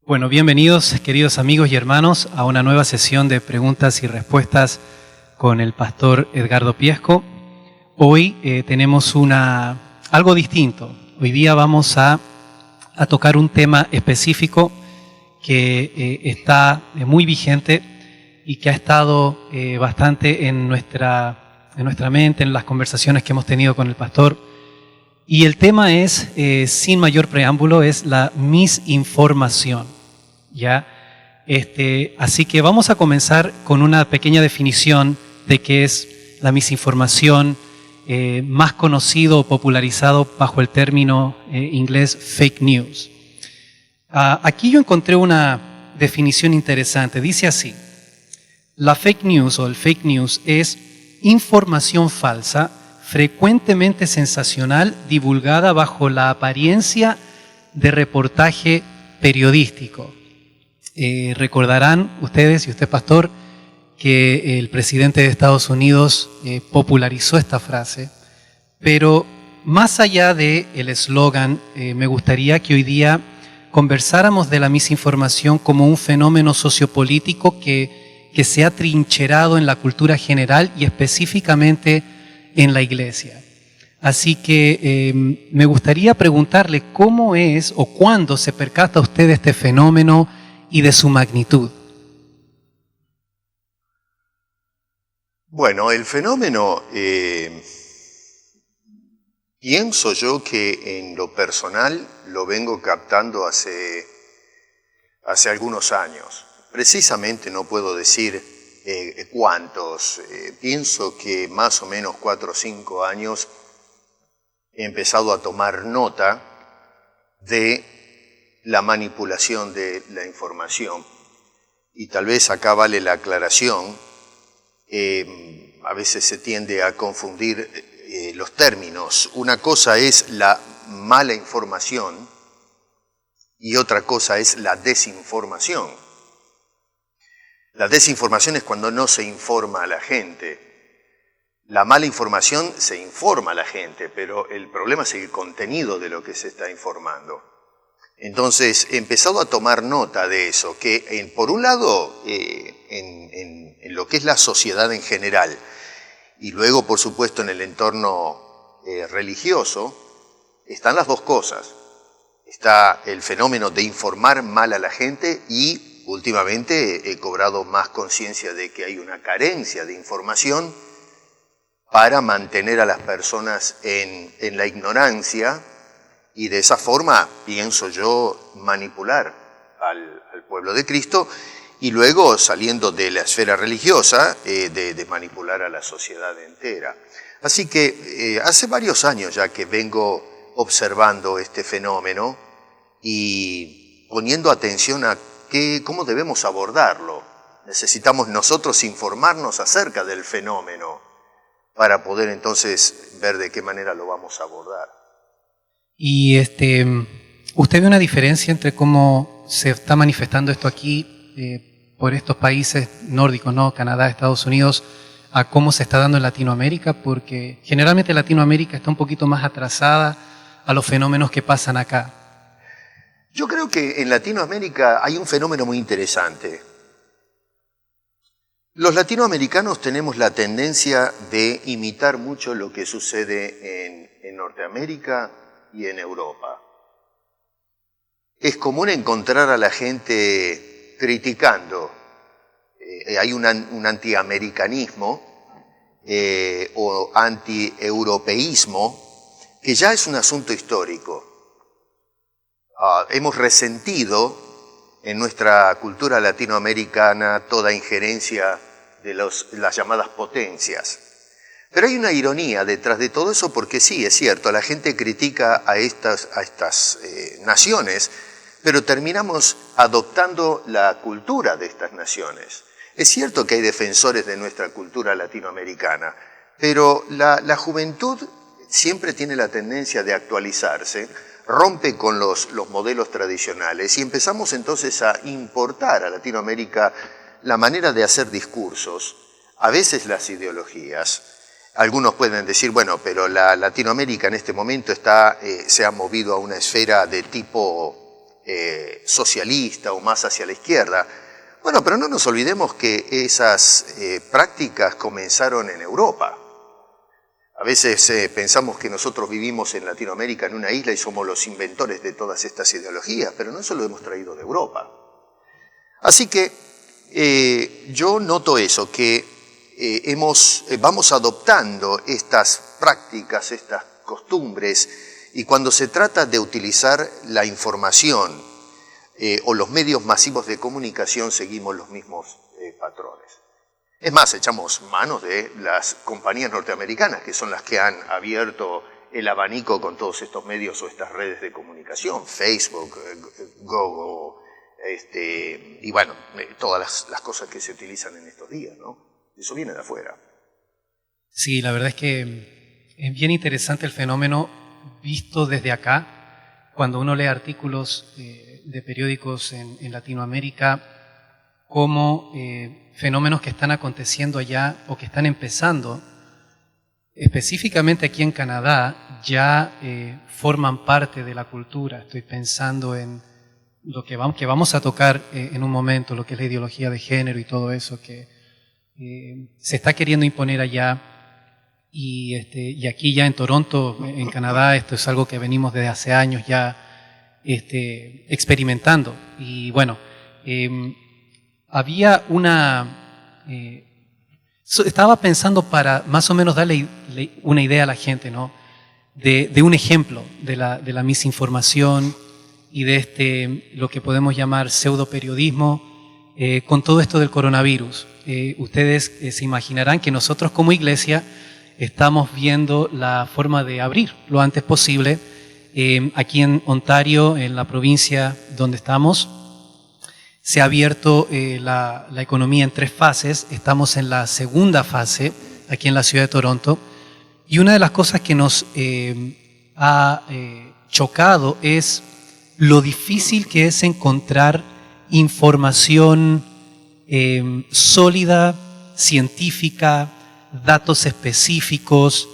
Bueno, bienvenidos queridos amigos y hermanos a una nueva sesión de preguntas y respuestas con el pastor Edgardo Piesco. Hoy tenemos algo distinto. Hoy día vamos a tocar un tema específico que está muy vigente y que ha estado bastante en nuestra mente, en las conversaciones que hemos tenido con el pastor. Y el tema es, sin mayor preámbulo, es la misinformación. ¿Ya? Así que vamos a comenzar con una pequeña definición de qué es la misinformación, más conocido o popularizado bajo el término inglés fake news. Aquí yo encontré una definición interesante. Dice así: la fake news o el fake news es información falsa, frecuentemente sensacional, divulgada bajo la apariencia de reportaje periodístico. Recordarán ustedes y usted, pastor, que el presidente de Estados Unidos popularizó esta frase, pero más allá del eslogan, me gustaría que hoy día conversáramos de la misinformación como un fenómeno sociopolítico que se ha trincherado en la cultura general y específicamente en la iglesia. Así que me gustaría preguntarle cómo es o cuándo se percata usted de este fenómeno y de su magnitud. Bueno, el fenómeno, pienso yo que en lo personal lo vengo captando hace algunos años. Precisamente no puedo decir cuántos, pienso que más o menos 4 o 5 años he empezado a tomar nota de la manipulación de la información. Y tal vez acá vale la aclaración, a veces se tiende a confundir los términos. Una cosa es la mala información y otra cosa es la desinformación. La desinformación es cuando no se informa a la gente. La mala información se informa a la gente, pero el problema es el contenido de lo que se está informando. Entonces, he empezado a tomar nota de eso, que por un lado, en lo que es la sociedad en general, y luego, por supuesto, en el entorno religioso, están las dos cosas. Está el fenómeno de informar mal a la gente y, últimamente, he cobrado más conciencia de que hay una carencia de información para mantener a las personas en la ignorancia, y de esa forma, pienso yo, manipular al pueblo de Cristo y luego, saliendo de la esfera religiosa, de manipular a la sociedad entera. Así que hace varios años ya que vengo observando este fenómeno y poniendo atención a cómo debemos abordarlo. Necesitamos nosotros informarnos acerca del fenómeno para poder entonces ver de qué manera lo vamos a abordar. Y ¿usted ve una diferencia entre cómo se está manifestando esto aquí por estos países nórdicos, ¿no? Canadá, Estados Unidos, a cómo se está dando en Latinoamérica? Porque generalmente Latinoamérica está un poquito más atrasada a los fenómenos que pasan acá. Yo creo que en Latinoamérica hay un fenómeno muy interesante. Los latinoamericanos tenemos la tendencia de imitar mucho lo que sucede en Norteamérica y en Europa. Es común encontrar a la gente criticando. Hay un antiamericanismo o antieuropeísmo que ya es un asunto histórico. Hemos resentido en nuestra cultura latinoamericana toda injerencia de las llamadas potencias. Pero hay una ironía detrás de todo eso porque sí, es cierto, la gente critica a estas naciones, pero terminamos adoptando la cultura de estas naciones. Es cierto que hay defensores de nuestra cultura latinoamericana, pero la juventud siempre tiene la tendencia de actualizarse, rompe con los modelos tradicionales y empezamos entonces a importar a Latinoamérica la manera de hacer discursos, a veces las ideologías. Algunos pueden decir, bueno, pero la Latinoamérica en este momento se ha movido a una esfera de tipo socialista o más hacia la izquierda. Bueno, pero no nos olvidemos que esas prácticas comenzaron en Europa. A veces pensamos que nosotros vivimos en Latinoamérica en una isla y somos los inventores de todas estas ideologías, pero no eso lo hemos traído de Europa. Así que yo noto eso, que vamos adoptando estas prácticas, estas costumbres, y cuando se trata de utilizar la información o los medios masivos de comunicación, seguimos los mismos patrones. Es más, echamos manos de las compañías norteamericanas, que son las que han abierto el abanico con todos estos medios o estas redes de comunicación, Facebook, Google, y bueno, todas las cosas que se utilizan en estos días, ¿no? Eso viene de afuera. Sí, la verdad es que es bien interesante el fenómeno visto desde acá. Cuando uno lee artículos de periódicos en Latinoamérica, como fenómenos que están aconteciendo allá o que están empezando, específicamente aquí en Canadá, ya forman parte de la cultura. Estoy pensando en lo que vamos a tocar en un momento, lo que es la ideología de género y todo eso que se está queriendo imponer allá, y aquí ya en Toronto, en Canadá, esto es algo que venimos desde hace años ya experimentando. Y bueno, había estaba pensando para más o menos darle una idea a la gente, ¿no? De un ejemplo de la misinformación y de lo que podemos llamar pseudoperiodismo con todo esto del coronavirus. Ustedes se imaginarán que nosotros como iglesia estamos viendo la forma de abrir lo antes posible. Aquí en Ontario, en la provincia donde estamos, se ha abierto la economía en 3 fases. Estamos en la segunda fase, aquí en la ciudad de Toronto. Y una de las cosas que nos ha chocado es lo difícil que es encontrar información sólida, científica, datos específicos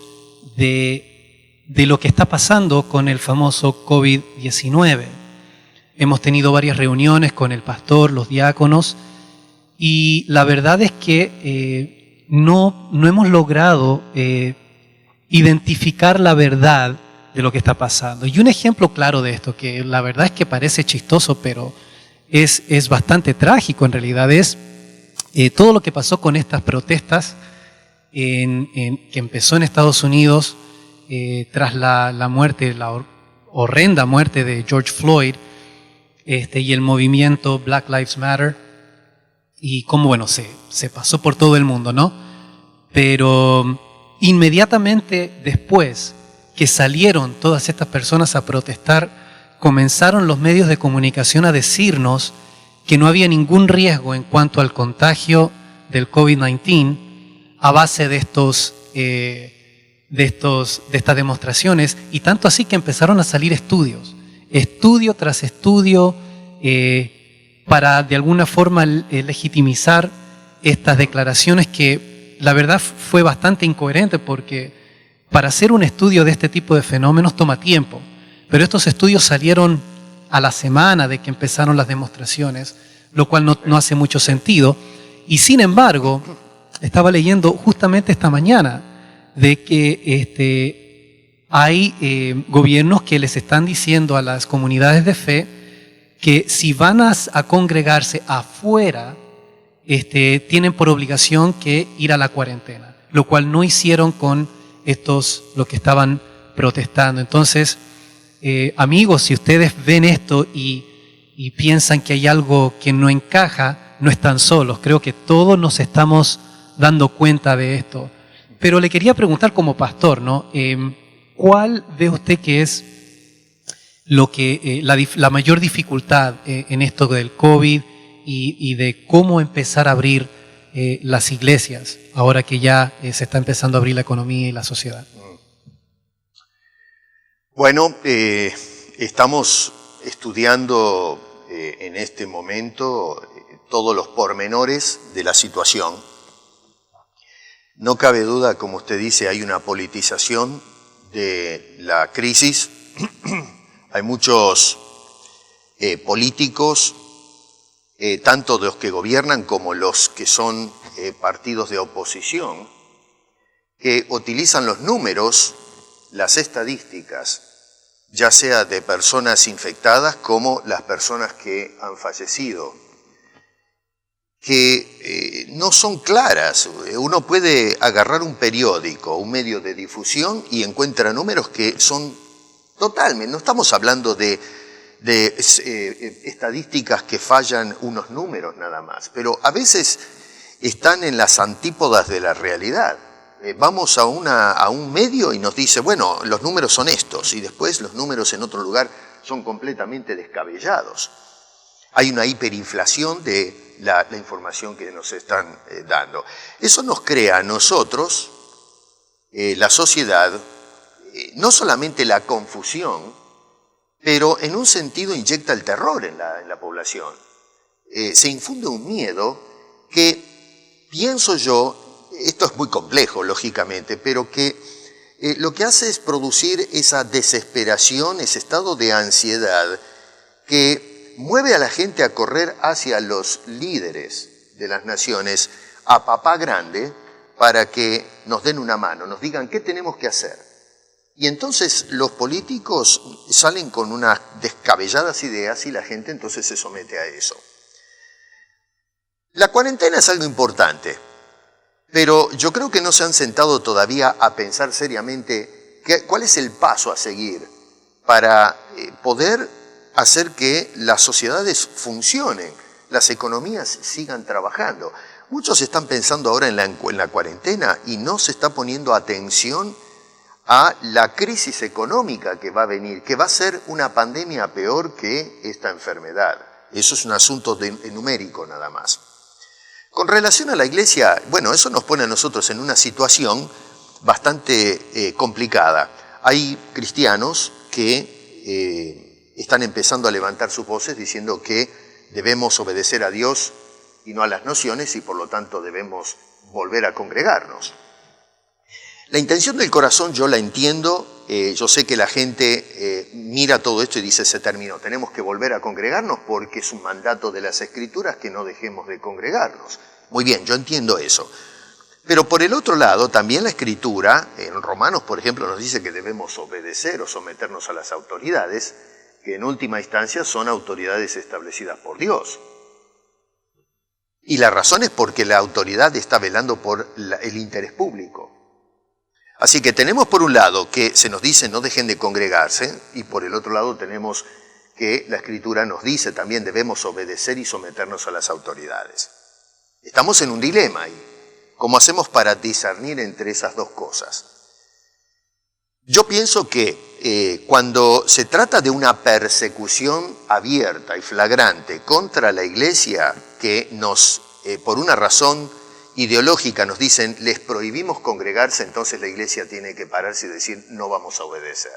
de lo que está pasando con el famoso COVID-19. Hemos tenido varias reuniones con el pastor, los diáconos, y la verdad es que no hemos logrado identificar la verdad de lo que está pasando. Y un ejemplo claro de esto, que la verdad es que parece chistoso, pero es bastante trágico en realidad, es todo lo que pasó con estas protestas que empezó en Estados Unidos tras la muerte, la horrenda muerte de George Floyd, y el movimiento Black Lives Matter, y cómo, bueno, se pasó por todo el mundo, ¿no? Pero inmediatamente después que salieron todas estas personas a protestar, comenzaron los medios de comunicación a decirnos que no había ningún riesgo en cuanto al contagio del COVID-19 a base de estas demostraciones, y tanto así que empezaron a salir estudio tras estudio, para de alguna forma legitimizar estas declaraciones, que la verdad fue bastante incoherente, porque para hacer un estudio de este tipo de fenómenos toma tiempo. Pero estos estudios salieron a la semana de que empezaron las demostraciones, lo cual no hace mucho sentido. Y sin embargo, estaba leyendo justamente esta mañana de que hay gobiernos que les están diciendo a las comunidades de fe que si van a congregarse afuera, tienen por obligación que ir a la cuarentena, lo cual no hicieron con los que estaban protestando. Entonces, amigos, si ustedes ven esto y piensan que hay algo que no encaja, no están solos. Creo que todos nos estamos dando cuenta de esto. Pero le quería preguntar como pastor, ¿no? ¿Cuál ve usted que es lo que la mayor dificultad en esto del COVID y de cómo empezar a abrir las iglesias ahora que ya se está empezando a abrir la economía y la sociedad? Bueno, estamos estudiando en este momento todos los pormenores de la situación. No cabe duda, como usted dice, hay una politización de la crisis. Hay muchos políticos, tanto de los que gobiernan como los que son partidos de oposición, que utilizan los números, las estadísticas, ya sea de personas infectadas como las personas que han fallecido, que no son claras. Uno puede agarrar un periódico, un medio de difusión y encuentra números que son totalmente, no estamos hablando de estadísticas que fallan unos números nada más, pero a veces están en las antípodas de la realidad. Vamos a un medio y nos dice, bueno, los números son estos, y después los números en otro lugar son completamente descabellados. Hay una hiperinflación de la información que nos están dando. Eso nos crea a nosotros, la sociedad, no solamente la confusión, pero en un sentido inyecta el terror en la población. Se infunde un miedo que, pienso yo, esto es muy complejo, lógicamente, pero que lo que hace es producir esa desesperación, ese estado de ansiedad que mueve a la gente a correr hacia los líderes de las naciones, a papá grande, para que nos den una mano, nos digan qué tenemos que hacer. Y entonces los políticos salen con unas descabelladas ideas y la gente entonces se somete a eso. La cuarentena es algo importante, pero yo creo que no se han sentado todavía a pensar seriamente cuál es el paso a seguir para poder hacer que las sociedades funcionen, las economías sigan trabajando. Muchos están pensando ahora en la cuarentena y no se está poniendo atención a la crisis económica que va a venir, que va a ser una pandemia peor que esta enfermedad. Eso es un asunto numérico nada más. Con relación a la iglesia, bueno, eso nos pone a nosotros en una situación bastante complicada. Hay cristianos que están empezando a levantar sus voces diciendo que debemos obedecer a Dios y no a las naciones y por lo tanto debemos volver a congregarnos. La intención del corazón yo la entiendo, yo sé que la gente mira todo esto y dice se terminó, tenemos que volver a congregarnos porque es un mandato de las Escrituras que no dejemos de congregarnos. Muy bien, yo entiendo eso. Pero por el otro lado, también la Escritura, en Romanos por ejemplo, nos dice que debemos obedecer o someternos a las autoridades, que en última instancia son autoridades establecidas por Dios. Y la razón es porque la autoridad está velando por el interés público. Así que tenemos por un lado que se nos dice no dejen de congregarse y por el otro lado tenemos que la Escritura nos dice también debemos obedecer y someternos a las autoridades. Estamos en un dilema ahí. ¿Cómo hacemos para discernir entre esas dos cosas? Yo pienso que cuando se trata de una persecución abierta y flagrante contra la Iglesia que nos, por una razón ideológica nos dicen, les prohibimos congregarse, entonces la iglesia tiene que pararse y decir, no vamos a obedecer.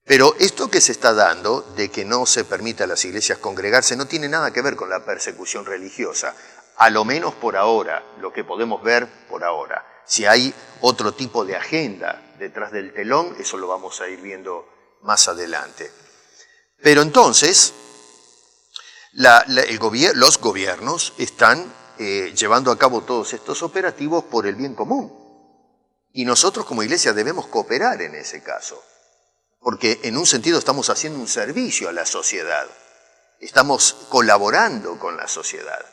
Pero esto que se está dando, de que no se permita a las iglesias congregarse, no tiene nada que ver con la persecución religiosa, a lo menos por ahora, lo que podemos ver por ahora. Si hay otro tipo de agenda detrás del telón, eso lo vamos a ir viendo más adelante. Pero entonces, los gobiernos están llevando a cabo todos estos operativos por el bien común. Y nosotros como iglesia debemos cooperar en ese caso, porque en un sentido estamos haciendo un servicio a la sociedad, estamos colaborando con la sociedad.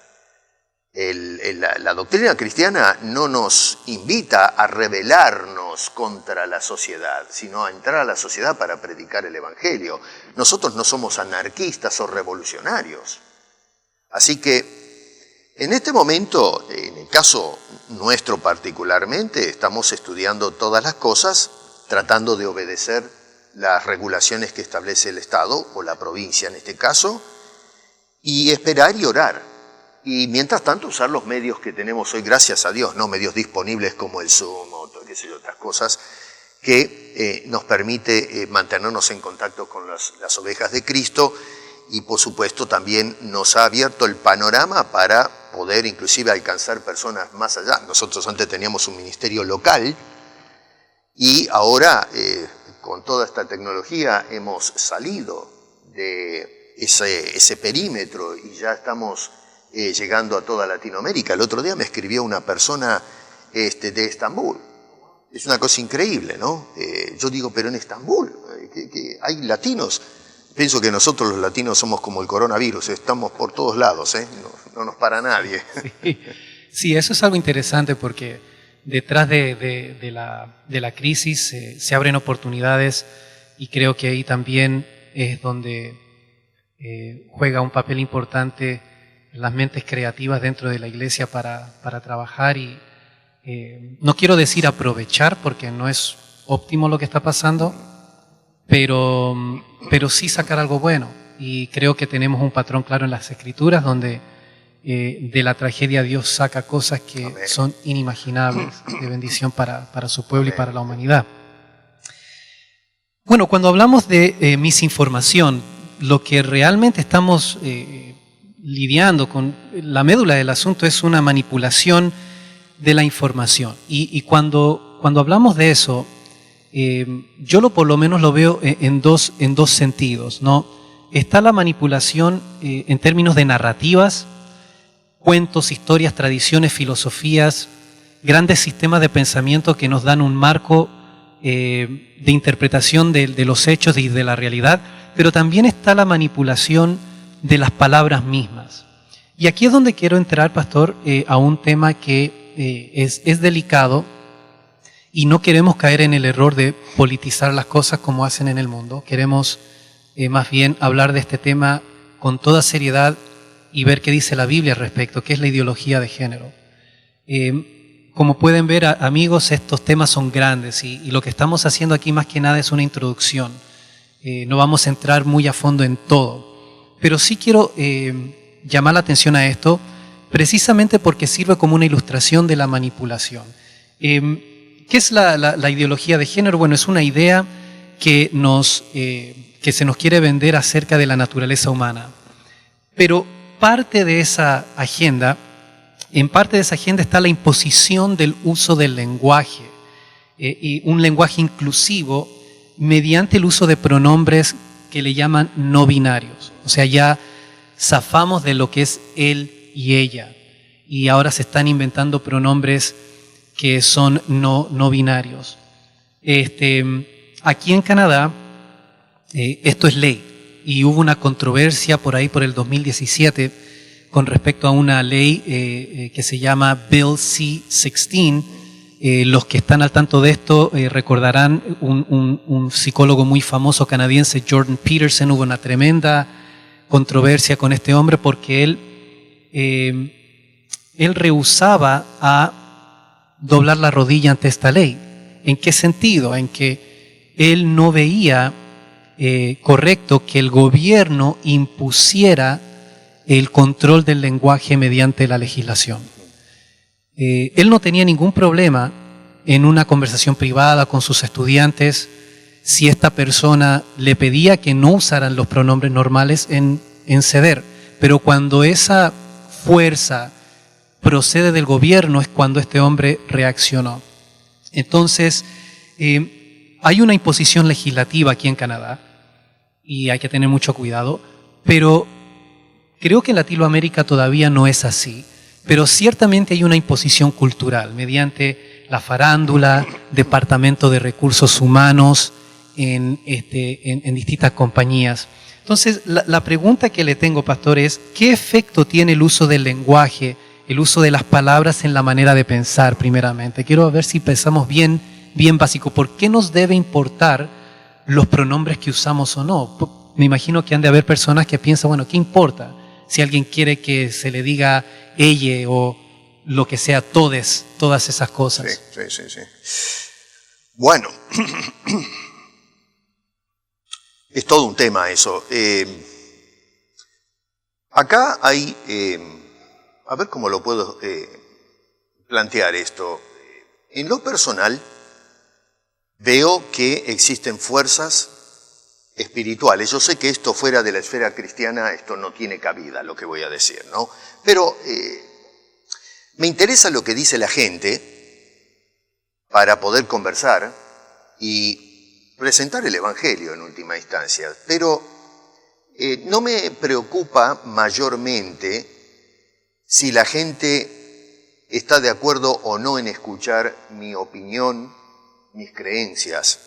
La doctrina cristiana no nos invita a rebelarnos contra la sociedad, sino a entrar a la sociedad para predicar el Evangelio. Nosotros no somos anarquistas o revolucionarios. Así que En este momento, en el caso nuestro particularmente, estamos estudiando todas las cosas, tratando de obedecer las regulaciones que establece el Estado, o la provincia en este caso, y esperar y orar. Y mientras tanto usar los medios que tenemos hoy, gracias a Dios, ¿no? Medios disponibles como el Zoom o qué sé yo, otras cosas, que nos permite mantenernos en contacto con las ovejas de Cristo, y por supuesto también nos ha abierto el panorama para poder inclusive alcanzar personas más allá. Nosotros antes teníamos un ministerio local y ahora con toda esta tecnología hemos salido de ese perímetro y ya estamos llegando a toda Latinoamérica. El otro día me escribió una persona de Estambul. Es una cosa increíble, ¿no? Yo digo, pero en Estambul, que hay latinos. Pienso que nosotros los latinos somos como el coronavirus, estamos por todos lados, no nos para nadie. Sí, eso es algo interesante porque detrás de la crisis se abren oportunidades, y creo que ahí también es donde juega un papel importante las mentes creativas dentro de la iglesia para trabajar y no quiero decir aprovechar porque no es óptimo lo que está pasando, pero sí sacar algo bueno. Y creo que tenemos un patrón claro en las Escrituras donde de la tragedia Dios saca cosas que Amén. Son inimaginables de bendición para su pueblo Amén. Y para la humanidad. Bueno, cuando hablamos de misinformación, lo que realmente estamos lidiando con la médula del asunto es una manipulación de la información. Y cuando hablamos de eso, yo por lo menos lo veo en dos sentidos, ¿no? Está la manipulación en términos de narrativas, cuentos, historias, tradiciones, filosofías, grandes sistemas de pensamiento que nos dan un marco de interpretación de los hechos y de la realidad, pero también está la manipulación de las palabras mismas. Y aquí es donde quiero entrar, pastor, a un tema que es delicado y no queremos caer en el error de politizar las cosas como hacen en el mundo. Queremos más bien hablar de este tema con toda seriedad y ver qué dice la Biblia al respecto, qué es la ideología de género. Como pueden ver, amigos, estos temas son grandes y lo que estamos haciendo aquí más que nada es una introducción. No vamos a entrar muy a fondo en todo, pero sí quiero llamar la atención a esto precisamente porque sirve como una ilustración de la manipulación. ¿Qué es la ideología de género? Bueno, es una idea que se nos quiere vender acerca de la naturaleza humana, pero en parte de esa agenda está la imposición del uso del lenguaje, y un lenguaje inclusivo mediante el uso de pronombres que le llaman no binarios. O sea, ya zafamos de lo que es él y ella, y ahora se están inventando pronombres que son no binarios. Aquí en Canadá, esto es ley, y hubo una controversia por ahí por el 2017 con respecto a una ley que se llama Bill C-16. Los que están al tanto de esto recordarán un psicólogo muy famoso canadiense, Jordan Peterson. Hubo una tremenda controversia con este hombre porque él rehusaba a doblar la rodilla ante esta ley. ¿En qué sentido? En que él no veía correcto que el gobierno impusiera el control del lenguaje mediante la legislación. Él no tenía ningún problema en una conversación privada con sus estudiantes si esta persona le pedía que no usaran los pronombres normales en ceder, pero cuando esa fuerza procede del gobierno es cuando este hombre reaccionó. Entonces, hay una imposición legislativa aquí en Canadá y hay que tener mucho cuidado, pero creo que en Latinoamérica todavía no es así, pero ciertamente hay una imposición cultural mediante la farándula, Departamento de Recursos Humanos en distintas compañías. Entonces, la pregunta que le tengo, pastor, es ¿qué efecto tiene el uso del lenguaje, el uso de las palabras en la manera de pensar primeramente? Quiero ver si pensamos bien básico. ¿Por qué nos debe importar los pronombres que usamos o no? Me imagino que han de haber personas que piensan, bueno, ¿qué importa? Si alguien quiere que se le diga ella o lo que sea, todas esas cosas. Sí. Bueno, es todo un tema eso. Acá hay, a ver cómo lo puedo plantear esto. En lo personal, veo que existen fuerzas espirituales. Yo sé que esto fuera de la esfera cristiana, esto no tiene cabida, lo que voy a decir, ¿no? Pero me interesa lo que dice la gente para poder conversar y presentar el Evangelio en última instancia. Pero no me preocupa mayormente si la gente está de acuerdo o no en escuchar mi opinión, mis creencias.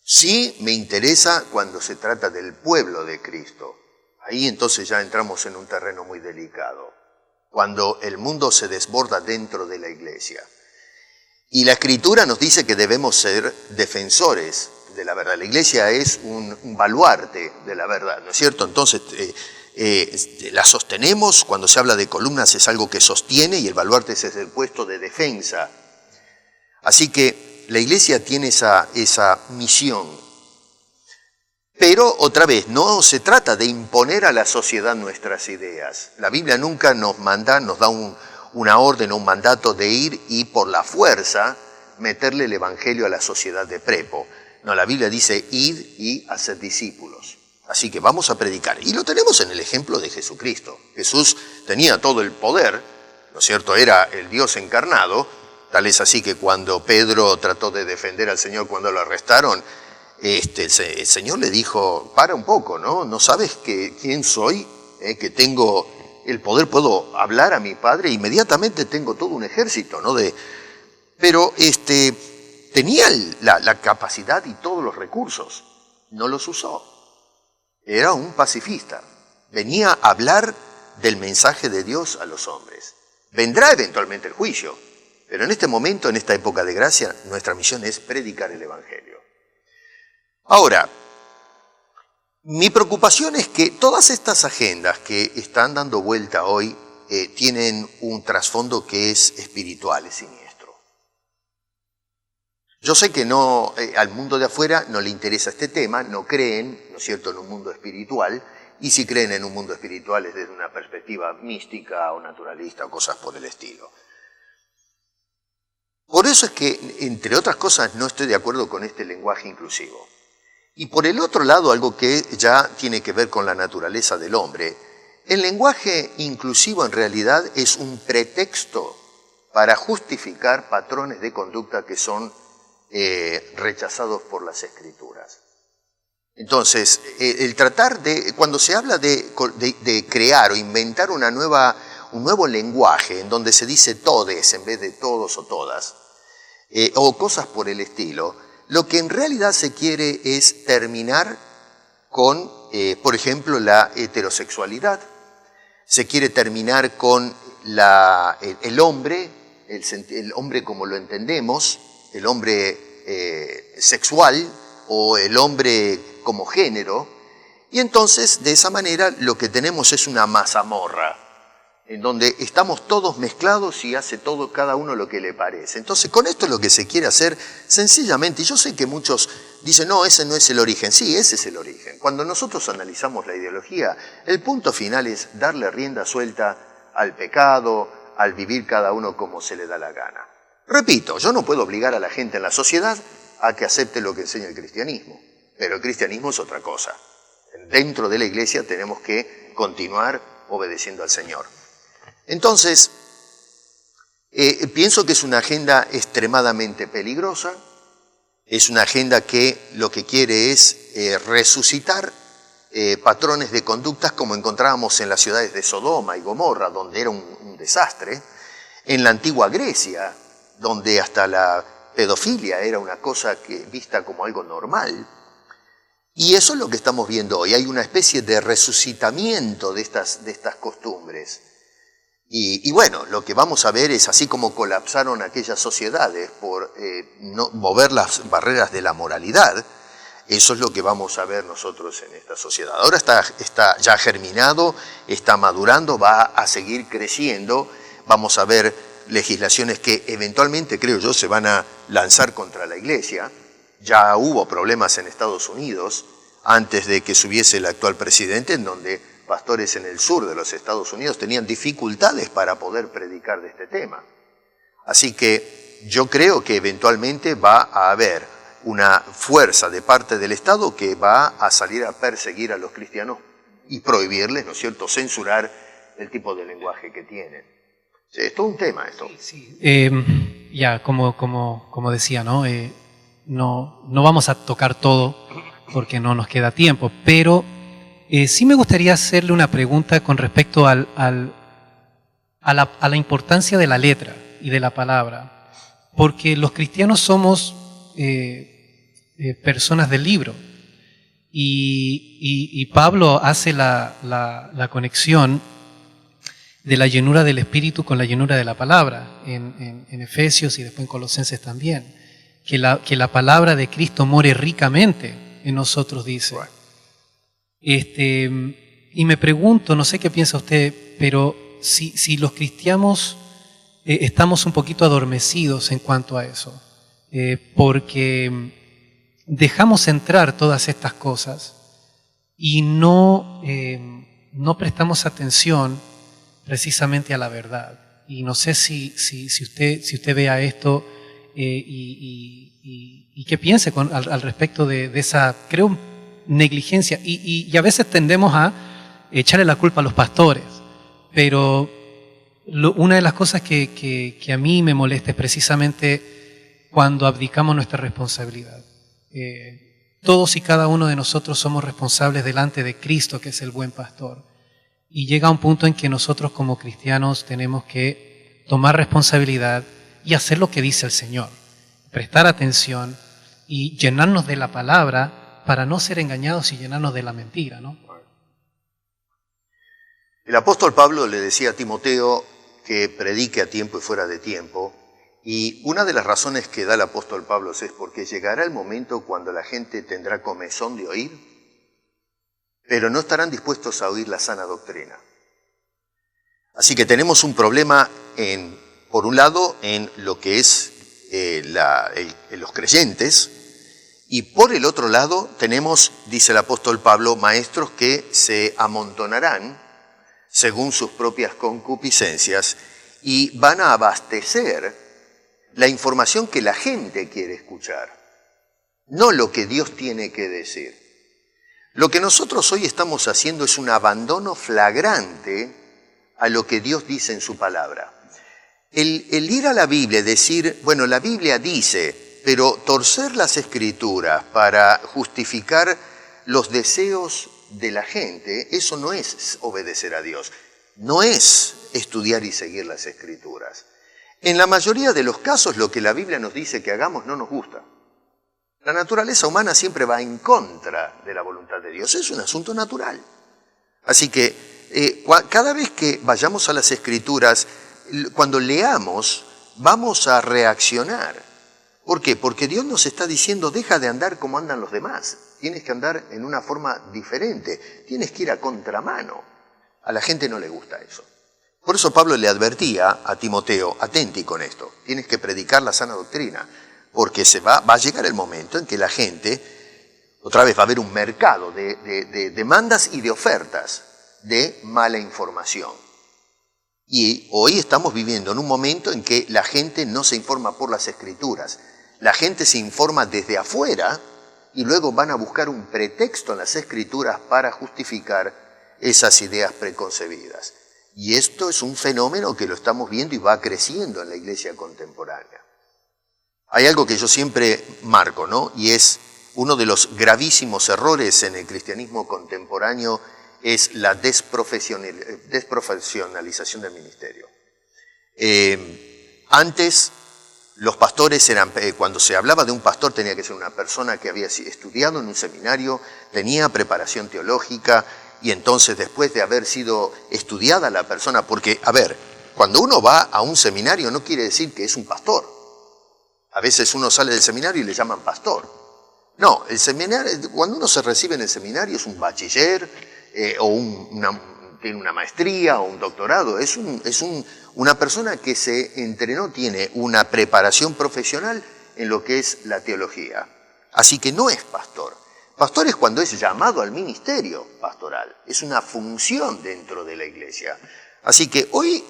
Sí me interesa cuando se trata del pueblo de Cristo. Ahí entonces ya entramos en un terreno muy delicado, cuando el mundo se desborda dentro de la iglesia. Y la Escritura nos dice que debemos ser defensores de la verdad. La iglesia es un baluarte de la verdad, ¿no es cierto? Entonces la sostenemos, cuando se habla de columnas es algo que sostiene y el baluarte es el puesto de defensa. Así que la iglesia tiene esa misión. Pero otra vez, no se trata de imponer a la sociedad nuestras ideas. La Biblia nunca nos da una orden o un mandato de ir y por la fuerza meterle el evangelio a la sociedad de prepo. No, la Biblia dice id y haced discípulos. Así que vamos a predicar. Y lo tenemos en el ejemplo de Jesucristo. Jesús tenía todo el poder, ¿no es cierto? Era el Dios encarnado. Tal es así que cuando Pedro trató de defender al Señor cuando lo arrestaron, el Señor le dijo, para un poco, ¿no? ¿No sabes quién soy? Que tengo el poder, puedo hablar a mi Padre, inmediatamente tengo todo un ejército, ¿no? Pero tenía la capacidad y todos los recursos, no los usó. Era un pacifista, venía a hablar del mensaje de Dios a los hombres. Vendrá eventualmente el juicio, pero en este momento, en esta época de gracia, nuestra misión es predicar el Evangelio. Ahora, mi preocupación es que todas estas agendas que están dando vuelta hoy tienen un trasfondo que es espiritual, es siniestro. Yo sé que no, al mundo de afuera no le interesa este tema, no creen, ¿no es cierto?, en un mundo espiritual, y si creen en un mundo espiritual es desde una perspectiva mística o naturalista o cosas por el estilo. Por eso es que, entre otras cosas, no estoy de acuerdo con este lenguaje inclusivo. Y por el otro lado, algo que ya tiene que ver con la naturaleza del hombre, el lenguaje inclusivo en realidad es un pretexto para justificar patrones de conducta que son rechazados por las Escrituras. Entonces, el tratar de, cuando se habla de crear o inventar un nuevo lenguaje en donde se dice todes en vez de todos o todas, o cosas por el estilo, lo que en realidad se quiere es terminar con, por ejemplo, la heterosexualidad. Se quiere terminar con el hombre como lo entendemos, el hombre sexual o el hombre como género. Y entonces, de esa manera, lo que tenemos es una mazamorra, en donde estamos todos mezclados y hace todo cada uno lo que le parece. Entonces, con esto es lo que se quiere hacer sencillamente, y yo sé que muchos dicen, no, ese no es el origen. Sí, ese es el origen. Cuando nosotros analizamos la ideología, el punto final es darle rienda suelta al pecado, al vivir cada uno como se le da la gana. Repito, yo no puedo obligar a la gente en la sociedad a que acepte lo que enseña el cristianismo, pero el cristianismo es otra cosa. Dentro de la iglesia tenemos que continuar obedeciendo al Señor. Entonces, pienso que es una agenda extremadamente peligrosa, es una agenda que lo que quiere es resucitar patrones de conductas como encontrábamos en las ciudades de Sodoma y Gomorra, donde era un desastre, en la antigua Grecia, donde hasta la pedofilia era una cosa vista como algo normal. Y eso es lo que estamos viendo hoy, hay una especie de resucitamiento de estas costumbres. Y bueno, lo que vamos a ver es así como colapsaron aquellas sociedades por no mover las barreras de la moralidad, Eso es lo que vamos a ver nosotros en esta sociedad. Ahora está ya germinado, está madurando, va a seguir creciendo. Vamos a ver legislaciones que eventualmente, creo yo, se van a lanzar contra la Iglesia. Ya hubo problemas en Estados Unidos antes de que subiese el actual presidente, en donde pastores en el sur de los Estados Unidos tenían dificultades para poder predicar de este tema. Así que yo creo que eventualmente va a haber una fuerza de parte del Estado que va a salir a perseguir a los cristianos y prohibirles, ¿no es cierto?, censurar el tipo de lenguaje que tienen. Es todo un tema esto. Sí. Ya, como decía, ¿no? No vamos a tocar todo porque no nos queda tiempo, pero sí me gustaría hacerle una pregunta con respecto a la importancia de la letra y de la palabra, porque los cristianos somos personas del libro y Pablo hace la conexión de la llenura del Espíritu con la llenura de la palabra en Efesios y después en Colosenses también, que la palabra de Cristo more ricamente en nosotros, dice. Y me pregunto, no sé qué piensa usted, pero si los cristianos estamos un poquito adormecidos en cuanto a eso, porque dejamos entrar todas estas cosas y no prestamos atención precisamente a la verdad. Y no sé si usted vea esto y qué piense al respecto de esa, creo, negligencia. Y a veces tendemos a echarle la culpa a los pastores, pero una de las cosas que a mí me molesta es precisamente cuando abdicamos nuestra responsabilidad. Todos y cada uno de nosotros somos responsables delante de Cristo, que es el buen pastor. Y llega un punto en que nosotros como cristianos tenemos que tomar responsabilidad y hacer lo que dice el Señor. Prestar atención y llenarnos de la palabra para no ser engañados y llenarnos de la mentira, ¿no? El apóstol Pablo le decía a Timoteo que predique a tiempo y fuera de tiempo. Y una de las razones que da el apóstol Pablo es porque llegará el momento cuando la gente tendrá comezón de oír, pero no estarán dispuestos a oír la sana doctrina. Así que tenemos un problema, por un lado, en lo que es los creyentes, y por el otro lado tenemos, dice el apóstol Pablo, maestros que se amontonarán según sus propias concupiscencias y van a abastecer la información que la gente quiere escuchar, no lo que Dios tiene que decir. Lo que nosotros hoy estamos haciendo es un abandono flagrante a lo que Dios dice en su palabra. El ir a la Biblia y decir, bueno, la Biblia dice, pero torcer las Escrituras para justificar los deseos de la gente, eso no es obedecer a Dios, no es estudiar y seguir las Escrituras. En la mayoría de los casos lo que la Biblia nos dice que hagamos no nos gusta. La naturaleza humana siempre va en contra de la voluntad de Dios, es un asunto natural. Así que cada vez que vayamos a las Escrituras, cuando leamos, vamos a reaccionar. ¿Por qué? Porque Dios nos está diciendo, deja de andar como andan los demás, tienes que andar en una forma diferente, tienes que ir a contramano. A la gente no le gusta eso. Por eso Pablo le advertía a Timoteo, atenti con esto, tienes que predicar la sana doctrina, porque va a llegar el momento en que la gente, otra vez va a haber un mercado de demandas y de ofertas de mala información. Y hoy estamos viviendo en un momento en que la gente no se informa por las Escrituras, la gente se informa desde afuera y luego van a buscar un pretexto en las Escrituras para justificar esas ideas preconcebidas. Y esto es un fenómeno que lo estamos viendo y va creciendo en la iglesia contemporánea. Hay algo que yo siempre marco, ¿no? Y es uno de los gravísimos errores en el cristianismo contemporáneo es la desprofesionalización del ministerio. Antes los pastores eran, cuando se hablaba de un pastor tenía que ser una persona que había estudiado en un seminario, tenía preparación teológica, y entonces después de haber sido estudiada la persona, porque, a ver, cuando uno va a un seminario no quiere decir que es un pastor. A veces uno sale del seminario y le llaman pastor. No, el seminario, cuando uno se recibe en el seminario es un bachiller tiene una maestría o un doctorado, es una persona que se entrenó, tiene una preparación profesional en lo que es la teología. Así que no es pastor. Pastor es cuando es llamado al ministerio pastoral, es una función dentro de la iglesia. Así que hoy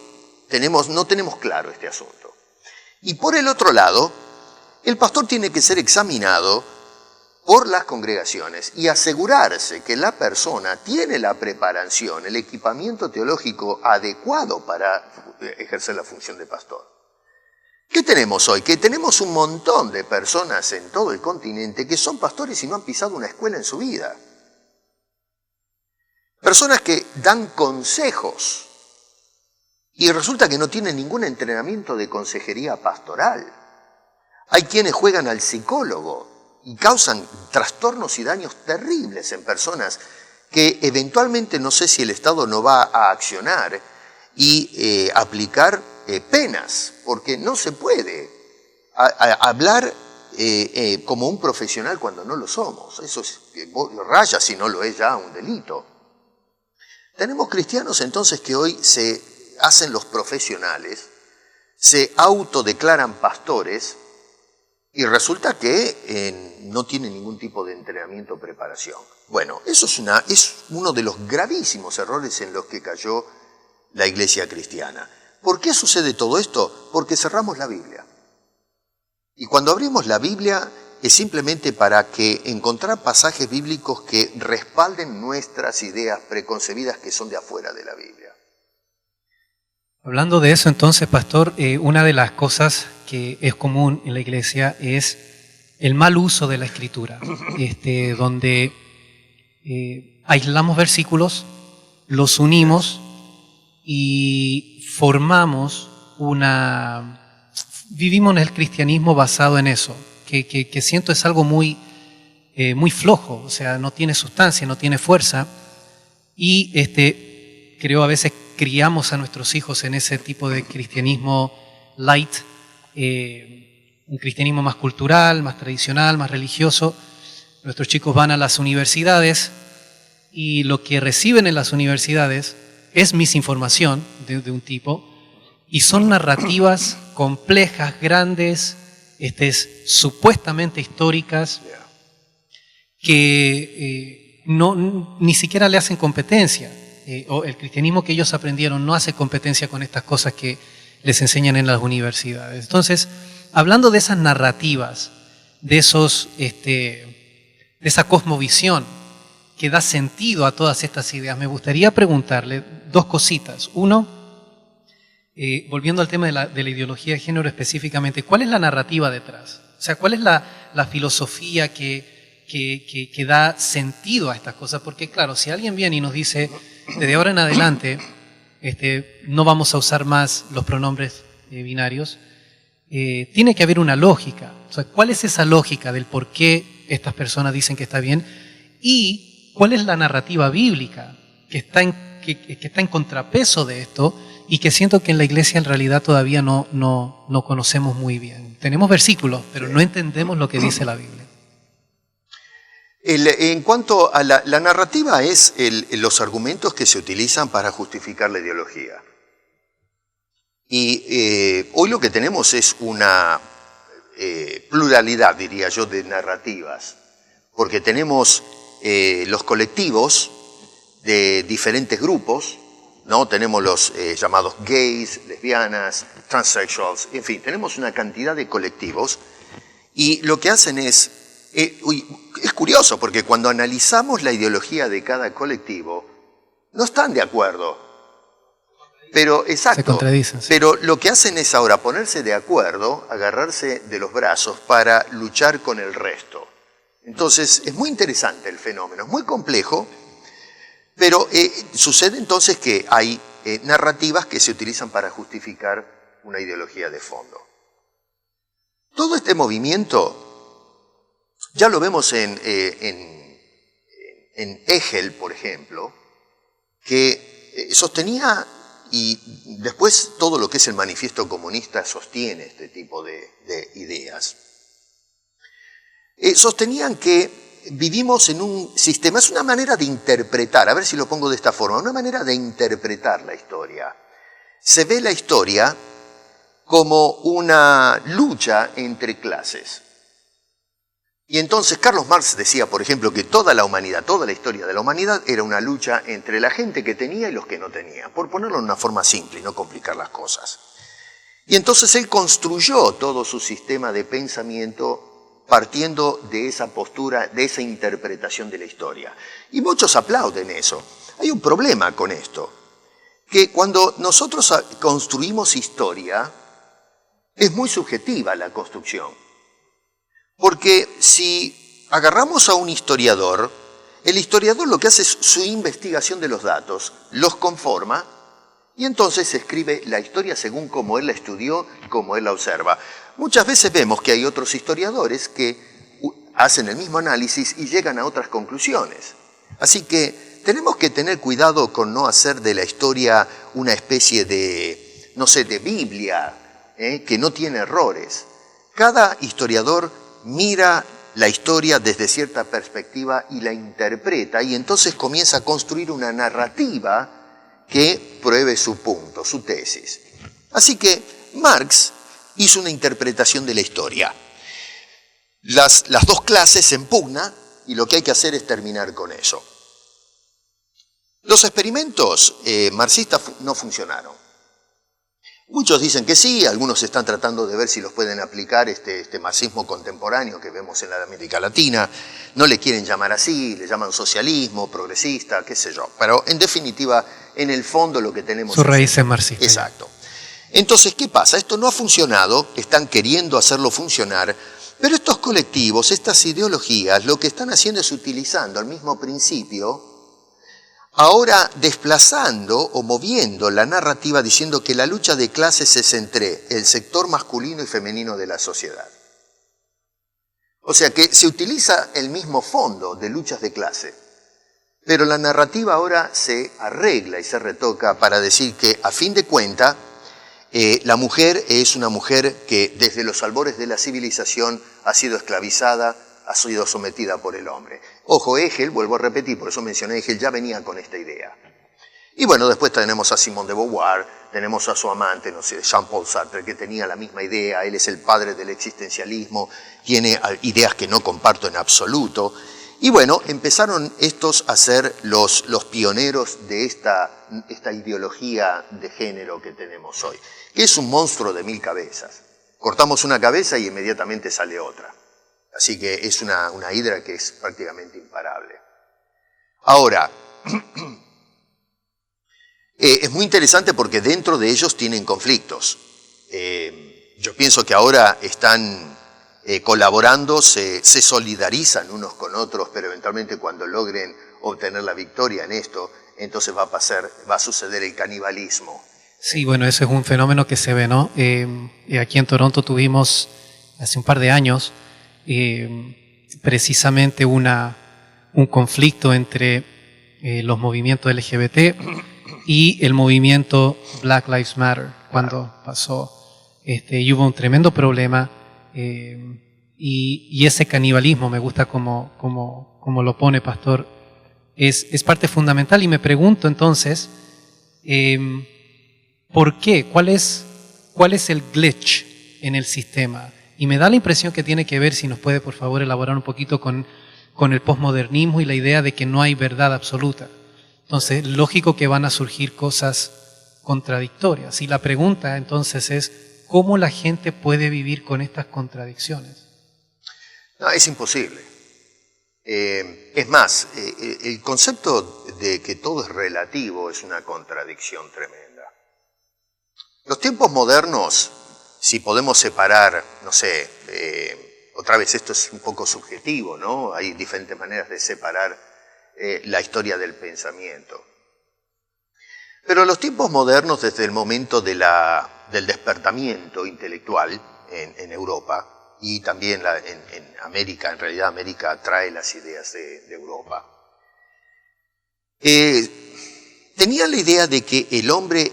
no tenemos claro este asunto. Y por el otro lado, el pastor tiene que ser examinado por las congregaciones y asegurarse que la persona tiene la preparación, el equipamiento teológico adecuado para ejercer la función de pastor. ¿Qué tenemos hoy? Que tenemos un montón de personas en todo el continente que son pastores y no han pisado una escuela en su vida. Personas que dan consejos y resulta que no tienen ningún entrenamiento de consejería pastoral. Hay quienes juegan al psicólogo y causan trastornos y daños terribles en personas que eventualmente no sé si el Estado no va a accionar y aplicar penas, porque no se puede hablar como un profesional cuando no lo somos. Eso es raya, si no lo es ya, un delito. Tenemos cristianos entonces que hoy se hacen los profesionales, se autodeclaran pastores y resulta que no tienen ningún tipo de entrenamiento o preparación. Bueno, eso es uno de los gravísimos errores en los que cayó la iglesia cristiana. ¿Por qué sucede todo esto? Porque cerramos la Biblia. Y cuando abrimos la Biblia es simplemente para encontrar pasajes bíblicos que respalden nuestras ideas preconcebidas que son de afuera de la Biblia. Hablando de eso entonces, pastor, una de las cosas que es común en la iglesia es el mal uso de la escritura, donde aislamos versículos, los unimos y formamos vivimos en el cristianismo basado en eso, que siento es algo muy flojo, o sea, no tiene sustancia, no tiene fuerza, y creo a veces criamos a nuestros hijos en ese tipo de cristianismo light, un cristianismo más cultural, más tradicional, más religioso. Nuestros chicos van a las universidades y lo que reciben en las universidades es misinformación de un tipo y son narrativas complejas, grandes, supuestamente históricas que ni siquiera le hacen competencia. O el cristianismo que ellos aprendieron no hace competencia con estas cosas que les enseñan en las universidades. Entonces, hablando de esas narrativas, de esa cosmovisión que da sentido a todas estas ideas, me gustaría preguntarle dos cositas. Uno, volviendo al tema de la ideología de género específicamente, ¿cuál es la narrativa detrás? O sea, ¿cuál es la filosofía que da sentido a estas cosas? Porque claro, si alguien viene y nos dice, desde ahora en adelante, no vamos a usar más los pronombres binarios, tiene que haber una lógica. O sea, ¿cuál es esa lógica del por qué estas personas dicen que está bien? Y ¿cuál es la narrativa bíblica que está en contrapeso de esto y que siento que en la iglesia en realidad todavía no conocemos muy bien? Tenemos versículos, pero no entendemos lo que dice la Biblia. En cuanto a la narrativa es los argumentos que se utilizan para justificar la ideología. Y hoy lo que tenemos es una pluralidad, diría yo, de narrativas, porque tenemos los colectivos de diferentes grupos, ¿no? Tenemos los llamados gays, lesbianas, transsexuals, en fin, tenemos una cantidad de colectivos y lo que hacen es curioso porque cuando analizamos la ideología de cada colectivo no están de acuerdo, pero exacto, se contradicen, sí. Pero lo que hacen es ahora ponerse de acuerdo, agarrarse de los brazos para luchar con el resto. Entonces es muy interesante el fenómeno, es muy complejo. Pero sucede entonces que hay narrativas que se utilizan para justificar una ideología de fondo. Todo este movimiento ya lo vemos en Hegel, por ejemplo, que sostenía, y después todo lo que es el manifiesto comunista sostiene este tipo de ideas. sostenían que vivimos en un sistema, es una manera de interpretar, a ver si lo pongo de esta forma, una manera de interpretar la historia. Se ve la historia como una lucha entre clases. Y entonces Carlos Marx decía, por ejemplo, que toda la humanidad, toda la historia de la humanidad era una lucha entre la gente que tenía y los que no tenían, por ponerlo en una forma simple y no complicar las cosas. Y entonces él construyó todo su sistema de pensamiento partiendo de esa postura, de esa interpretación de la historia. Y muchos aplauden eso. Hay un problema con esto, que cuando nosotros construimos historia, es muy subjetiva la construcción. Porque si agarramos a un historiador, el historiador lo que hace es su investigación de los datos, los conforma y entonces escribe la historia según como él la estudió, como él la observa. Muchas veces vemos que hay otros historiadores que hacen el mismo análisis y llegan a otras conclusiones. Así que tenemos que tener cuidado con no hacer de la historia una especie de, no sé, de Biblia, que no tiene errores. Cada historiador mira la historia desde cierta perspectiva y la interpreta y entonces comienza a construir una narrativa que pruebe su punto, su tesis. Así que Marx hizo una interpretación de la historia. Las dos clases se impugnan y lo que hay que hacer es terminar con eso. Los experimentos marxistas no funcionaron. Muchos dicen que sí, algunos están tratando de ver si los pueden aplicar este marxismo contemporáneo que vemos en la América Latina. No le quieren llamar así, le llaman socialismo, progresista, qué sé yo. Pero en definitiva, en el fondo lo que tenemos... Su raíz es marxista. Exacto. Entonces, ¿qué pasa? Esto no ha funcionado, están queriendo hacerlo funcionar, pero estos colectivos, estas ideologías, lo que están haciendo es utilizando el mismo principio, ahora desplazando o moviendo la narrativa diciendo que la lucha de clases es entre el sector masculino y femenino de la sociedad. O sea que se utiliza el mismo fondo de luchas de clase, pero la narrativa ahora se arregla y se retoca para decir que a fin de cuentas la mujer es una mujer que desde los albores de la civilización ha sido esclavizada, ha sido sometida por el hombre. Ojo, Hegel, vuelvo a repetir, por eso mencioné Hegel, ya venía con esta idea. Y bueno, después tenemos a Simone de Beauvoir, tenemos a su amante, no sé, Jean-Paul Sartre, que tenía la misma idea, él es el padre del existencialismo, tiene ideas que no comparto en absoluto. Y bueno, empezaron estos a ser los pioneros de esta ideología de género que tenemos hoy, que es un monstruo de 1000 cabezas. Cortamos una cabeza y inmediatamente sale otra. Así que es una hidra que es prácticamente imparable. Ahora, es muy interesante porque dentro de ellos tienen conflictos. Yo pienso que ahora están colaborando, se solidarizan unos con otros, pero eventualmente cuando logren obtener la victoria en esto, entonces va a suceder el canibalismo. Sí, bueno, ese es un fenómeno que se ve, ¿no? Aquí en Toronto tuvimos hace un par de años precisamente un conflicto entre los movimientos LGBT y el movimiento Black Lives Matter cuando pasó. Y hubo un tremendo problema y ese canibalismo, me gusta como lo pone Pastor, es parte fundamental. Y me pregunto entonces, ¿por qué? ¿Cuál es el glitch en el sistema? Y me da la impresión que tiene que ver, si nos puede por favor elaborar un poquito con el posmodernismo y la idea de que no hay verdad absoluta. Entonces, lógico que van a surgir cosas contradictorias. Y la pregunta entonces es, ¿cómo la gente puede vivir con estas contradicciones? No, es imposible. Es más, el concepto de que todo es relativo es una contradicción tremenda. Los tiempos modernos, si podemos separar, no sé, otra vez esto es un poco subjetivo, ¿no? Hay diferentes maneras de separar la historia del pensamiento. Pero los tiempos modernos, desde el momento del despertamiento intelectual en Europa, y también en América, en realidad América trae las ideas de Europa, tenía la idea de que el hombre,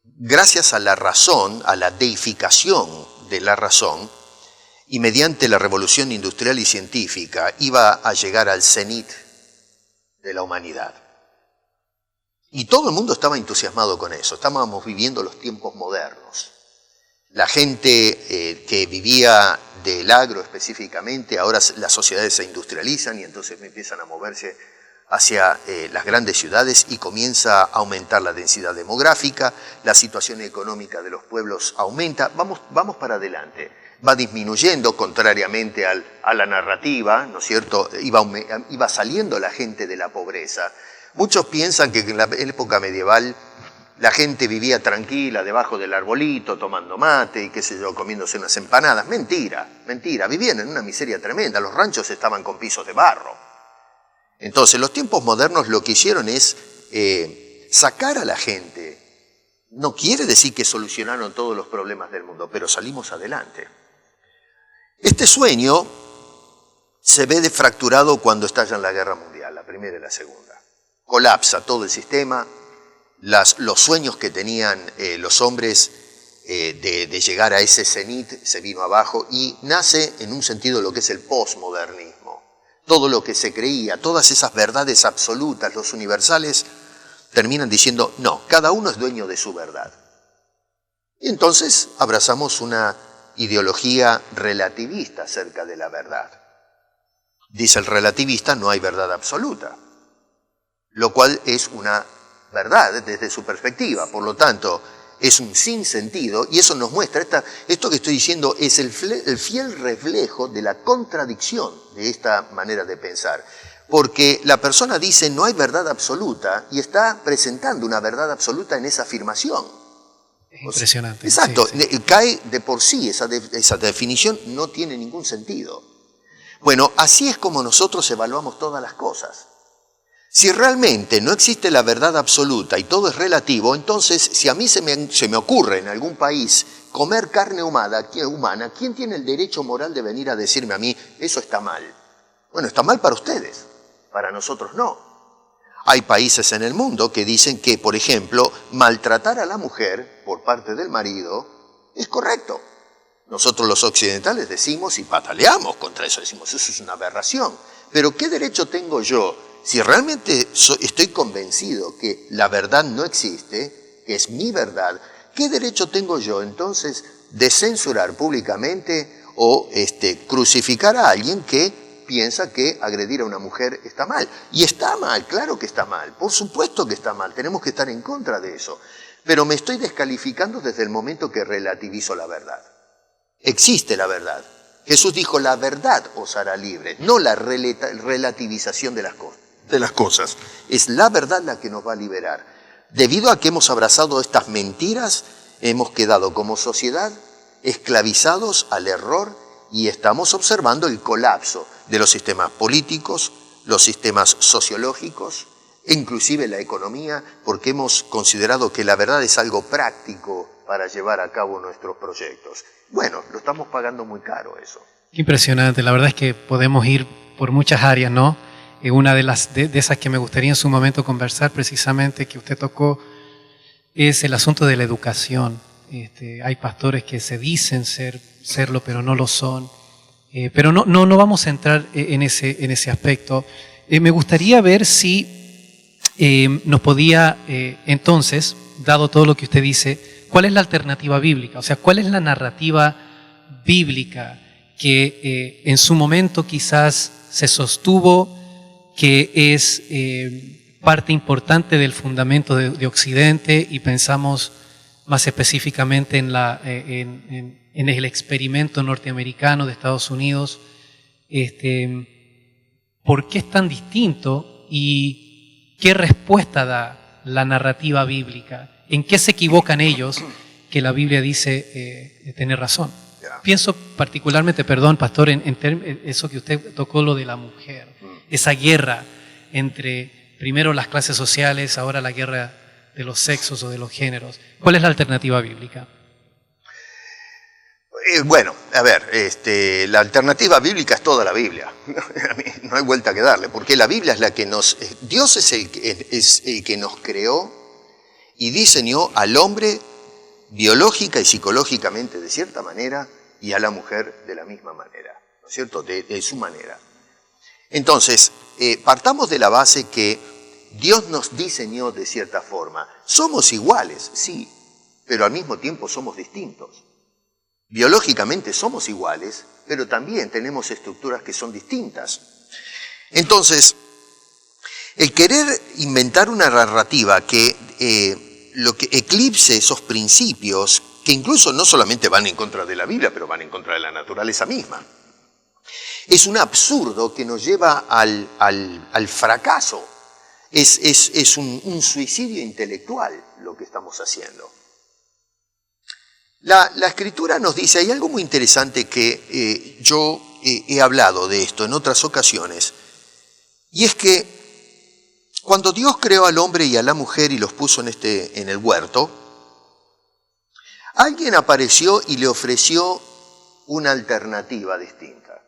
gracias a la razón, a la deificación de la razón, y mediante la revolución industrial y científica iba a llegar al cenit de la humanidad. Y todo el mundo estaba entusiasmado con eso. Estábamos viviendo los tiempos modernos. La gente que vivía del agro específicamente, ahora las sociedades se industrializan y entonces empiezan a moverse hacia las grandes ciudades y comienza a aumentar la densidad demográfica, la situación económica de los pueblos aumenta, vamos para adelante. Va disminuyendo, contrariamente a la narrativa, ¿no es cierto? Iba saliendo la gente de la pobreza. Muchos piensan que en la época medieval la gente vivía tranquila debajo del arbolito, tomando mate y qué sé yo, comiéndose unas empanadas. Mentira, mentira, vivían en una miseria tremenda, los ranchos estaban con pisos de barro. Entonces, los tiempos modernos lo que hicieron es sacar a la gente. No quiere decir que solucionaron todos los problemas del mundo, pero salimos adelante. Este sueño se ve fracturado cuando estallan la Guerra Mundial, la Primera y la Segunda. Colapsa todo el sistema, los sueños que tenían los hombres de llegar a ese cenit se vino abajo y nace en un sentido lo que es el posmodernismo. Todo lo que se creía, todas esas verdades absolutas, los universales, terminan diciendo, no, cada uno es dueño de su verdad. Y entonces abrazamos una ideología relativista acerca de la verdad. Dice el relativista, no hay verdad absoluta, lo cual es una verdad desde su perspectiva, por lo tanto, es un sinsentido, y eso nos muestra, esto que estoy diciendo es el fiel reflejo de la contradicción de esta manera de pensar. Porque la persona dice no hay verdad absoluta y está presentando una verdad absoluta en esa afirmación. Es impresionante. Exacto, sí, sí. Cae de por sí, esa definición no tiene ningún sentido. Bueno, así es como nosotros evaluamos todas las cosas. Si realmente no existe la verdad absoluta y todo es relativo, entonces si a mí se me ocurre en algún país comer carne humana, ¿quién tiene el derecho moral de venir a decirme a mí, eso está mal? Bueno, está mal para ustedes, para nosotros no. Hay países en el mundo que dicen que, por ejemplo, maltratar a la mujer por parte del marido es correcto. Nosotros los occidentales decimos y pataleamos contra eso, decimos, eso es una aberración. Pero ¿qué derecho tengo yo? Si realmente estoy convencido que la verdad no existe, que es mi verdad, ¿qué derecho tengo yo entonces de censurar públicamente o crucificar a alguien que piensa que agredir a una mujer está mal? Y está mal, claro que está mal, por supuesto que está mal, tenemos que estar en contra de eso. Pero me estoy descalificando desde el momento que relativizo la verdad. Existe la verdad. Jesús dijo, la verdad os hará libre, no la relativización de las cosas. Es la verdad la que nos va a liberar. Debido a que hemos abrazado estas mentiras, hemos quedado como sociedad esclavizados al error y estamos observando el colapso de los sistemas políticos, los sistemas sociológicos, inclusive la economía, porque hemos considerado que la verdad es algo práctico para llevar a cabo nuestros proyectos. Bueno, lo estamos pagando muy caro eso. Qué impresionante, la verdad es que podemos ir por muchas áreas, ¿no? Una de esas que me gustaría en su momento conversar precisamente, que usted tocó, es el asunto de la educación. Hay pastores que se dicen serlo, pero no lo son. Pero no vamos a entrar en ese aspecto. Me gustaría ver si nos podía, entonces, dado todo lo que usted dice, ¿cuál es la alternativa bíblica? O sea, ¿cuál es la narrativa bíblica que en su momento quizás se sostuvo, que es parte importante del fundamento de Occidente, y pensamos más específicamente en el experimento norteamericano de Estados Unidos? ¿Por qué es tan distinto y qué respuesta da la narrativa bíblica? ¿En qué se equivocan ellos que la Biblia dice tener razón? Pienso particularmente, perdón, pastor, en eso que usted tocó, lo de la mujer, esa guerra entre primero las clases sociales, ahora la guerra de los sexos o de los géneros. ¿Cuál es la alternativa bíblica? Bueno, a ver, la alternativa bíblica es toda la Biblia. No hay vuelta que darle, porque la Biblia es la que Dios es el que nos creó y diseñó al hombre biológica y psicológicamente de cierta manera, y a la mujer de la misma manera, ¿no es cierto?, de su manera. Entonces, partamos de la base que Dios nos diseñó de cierta forma. Somos iguales, sí, pero al mismo tiempo somos distintos. Biológicamente somos iguales, pero también tenemos estructuras que son distintas. Entonces, el querer inventar una narrativa que lo que eclipse esos principios, que incluso no solamente van en contra de la Biblia, pero van en contra de la naturaleza misma, es un absurdo que nos lleva al fracaso. Es un suicidio intelectual lo que estamos haciendo. La Escritura nos dice, hay algo muy interesante que yo he hablado de esto en otras ocasiones, y es que cuando Dios creó al hombre y a la mujer y los puso en el huerto, alguien apareció y le ofreció una alternativa distinta.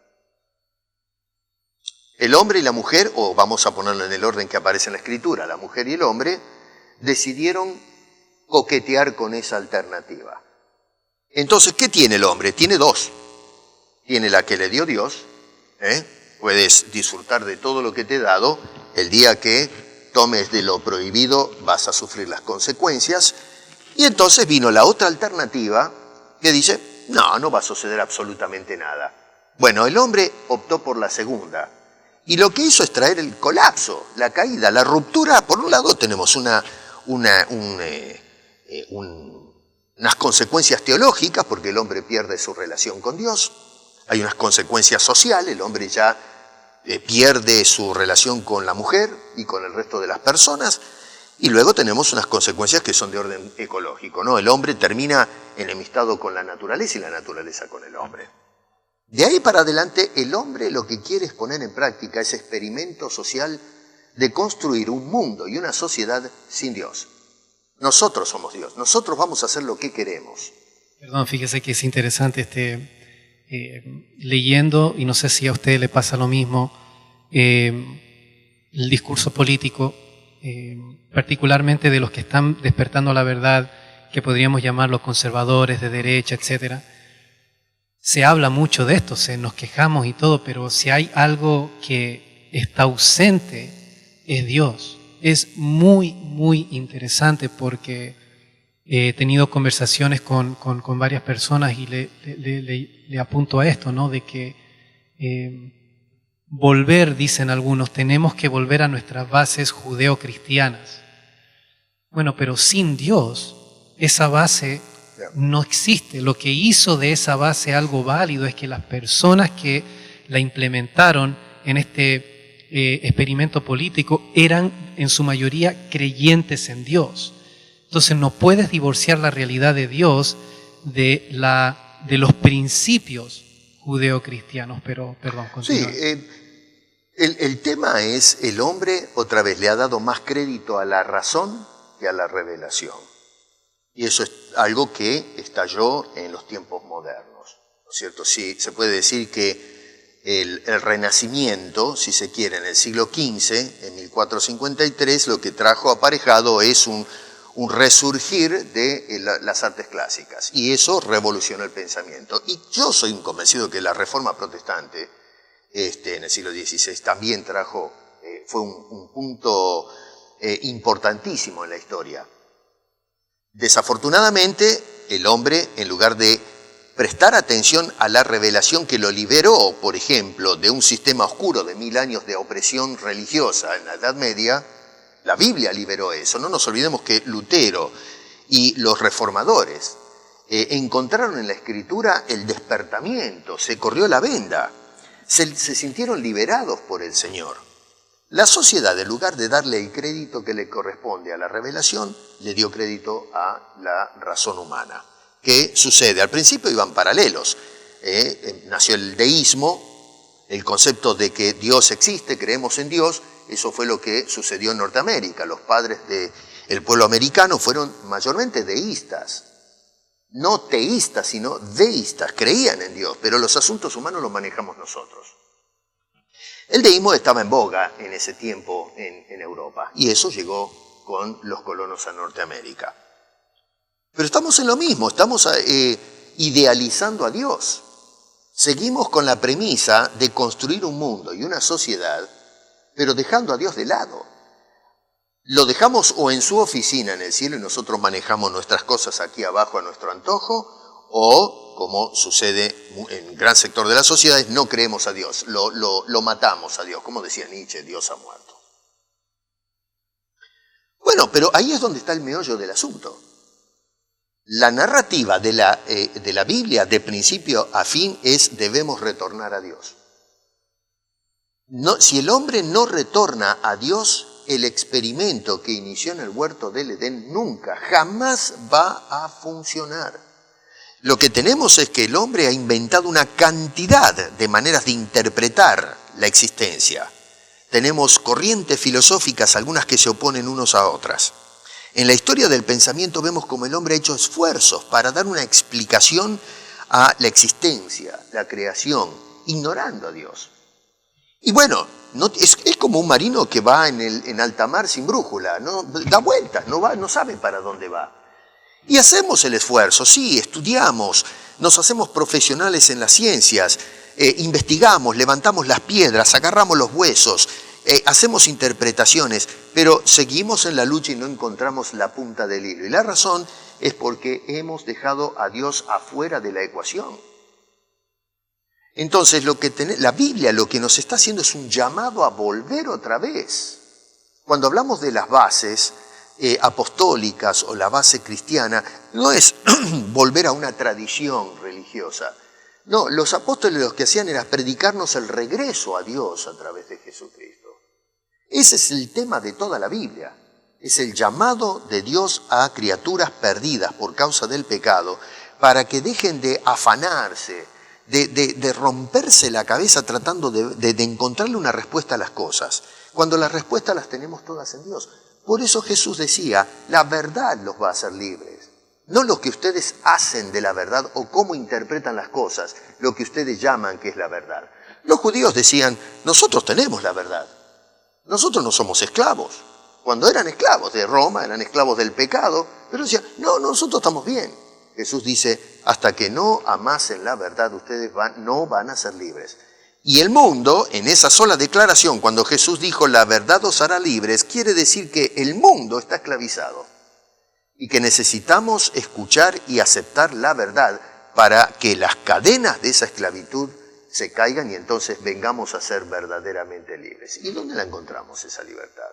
El hombre y la mujer, o vamos a ponerlo en el orden que aparece en la Escritura, la mujer y el hombre, decidieron coquetear con esa alternativa. Entonces, ¿qué tiene el hombre? Tiene dos. Tiene la que le dio Dios, puedes disfrutar de todo lo que te he dado, el día que tomes de lo prohibido vas a sufrir las consecuencias, y entonces vino la otra alternativa que dice, no va a suceder absolutamente nada. Bueno, el hombre optó por la segunda, y lo que hizo es traer el colapso, la caída, la ruptura. Por un lado tenemos unas consecuencias teológicas, porque el hombre pierde su relación con Dios. Hay unas consecuencias sociales, el hombre ya pierde su relación con la mujer y con el resto de las personas. Y luego tenemos unas consecuencias que son de orden ecológico, ¿no? El hombre termina enemistado con la naturaleza y la naturaleza con el hombre. De ahí para adelante, el hombre lo que quiere es poner en práctica ese experimento social de construir un mundo y una sociedad sin Dios. Nosotros somos Dios, nosotros vamos a hacer lo que queremos. Perdón, fíjese que es interesante leyendo, y no sé si a usted le pasa lo mismo, el discurso político, particularmente de los que están despertando la verdad, que podríamos llamar los conservadores de derecha, etcétera. Se habla mucho de esto, nos quejamos y todo, pero si hay algo que está ausente es Dios. Es muy, muy interesante porque he tenido conversaciones con varias personas y le apunto a esto, ¿no? De que volver, dicen algunos, tenemos que volver a nuestras bases judeocristianas. Bueno, pero sin Dios, esa base no existe. Lo que hizo de esa base algo válido es que las personas que la implementaron en este experimento político eran en su mayoría creyentes en Dios. Entonces no puedes divorciar la realidad de Dios de los principios judeocristianos. Pero, perdón, continúa. Sí, el tema es, el hombre otra vez le ha dado más crédito a la razón que a la revelación. Y eso es algo que estalló en los tiempos modernos, ¿no es cierto? Sí, se puede decir que el Renacimiento, si se quiere, en el siglo XV, en 1453, lo que trajo aparejado es un resurgir de las artes clásicas. Y eso revolucionó el pensamiento. Y yo soy un convencido que la Reforma Protestante, en el siglo XVI, también trajo, fue un punto importantísimo en la historia. Desafortunadamente, el hombre, en lugar de prestar atención a la revelación que lo liberó, por ejemplo, de un sistema oscuro de 1000 años de opresión religiosa en la Edad Media, la Biblia liberó eso. No nos olvidemos que Lutero y los reformadores encontraron en la Escritura el despertamiento, se corrió la venda, se sintieron liberados por el Señor. La sociedad, en lugar de darle el crédito que le corresponde a la revelación, le dio crédito a la razón humana. ¿Qué sucede? Al principio iban paralelos. Nació el deísmo, el concepto de que Dios existe, creemos en Dios. Eso fue lo que sucedió en Norteamérica. Los padres del pueblo americano fueron mayormente deístas. No teístas, sino deístas. Creían en Dios, pero los asuntos humanos los manejamos nosotros. El deísmo estaba en boga en ese tiempo en Europa, y eso llegó con los colonos a Norteamérica. Pero estamos en lo mismo, estamos idealizando a Dios. Seguimos con la premisa de construir un mundo y una sociedad, pero dejando a Dios de lado. Lo dejamos o en su oficina en el cielo y nosotros manejamos nuestras cosas aquí abajo a nuestro antojo, o, como sucede en un gran sector de las sociedades, no creemos a Dios, lo matamos a Dios, como decía Nietzsche, Dios ha muerto. Bueno, pero ahí es donde está el meollo del asunto. La narrativa de la Biblia, de principio a fin, es debemos retornar a Dios. No, si el hombre no retorna a Dios, el experimento que inició en el huerto del Edén nunca, jamás va a funcionar. Lo que tenemos es que el hombre ha inventado una cantidad de maneras de interpretar la existencia. Tenemos corrientes filosóficas, algunas que se oponen unos a otras. En la historia del pensamiento vemos cómo el hombre ha hecho esfuerzos para dar una explicación a la existencia, la creación, ignorando a Dios. Y bueno, es como un marino que va en alta mar sin brújula, ¿no? Da vueltas, no sabe para dónde va. Y hacemos el esfuerzo, sí, estudiamos, nos hacemos profesionales en las ciencias, investigamos, levantamos las piedras, agarramos los huesos, hacemos interpretaciones, pero seguimos en la lucha y no encontramos la punta del hilo. Y la razón es porque hemos dejado a Dios afuera de la ecuación. Entonces, la Biblia lo que nos está haciendo es un llamado a volver otra vez. Cuando hablamos de las bases apostólicas o la base cristiana, no es volver a una tradición religiosa. No, los apóstoles lo que hacían era predicarnos el regreso a Dios a través de Jesucristo. Ese es el tema de toda la Biblia. Es el llamado de Dios a criaturas perdidas por causa del pecado para que dejen de afanarse, de romperse la cabeza tratando de encontrarle una respuesta a las cosas, cuando las respuestas las tenemos todas en Dios. Por eso Jesús decía, la verdad los va a hacer libres. No lo que ustedes hacen de la verdad o cómo interpretan las cosas, lo que ustedes llaman que es la verdad. Los judíos decían, nosotros tenemos la verdad. Nosotros no somos esclavos. Cuando eran esclavos de Roma, eran esclavos del pecado, pero decían, no, nosotros estamos bien. Jesús dice, hasta que no amasen la verdad, ustedes no van a ser libres. Y el mundo, en esa sola declaración, cuando Jesús dijo, la verdad os hará libres, quiere decir que el mundo está esclavizado y que necesitamos escuchar y aceptar la verdad para que las cadenas de esa esclavitud se caigan y entonces vengamos a ser verdaderamente libres. ¿Y dónde la encontramos esa libertad?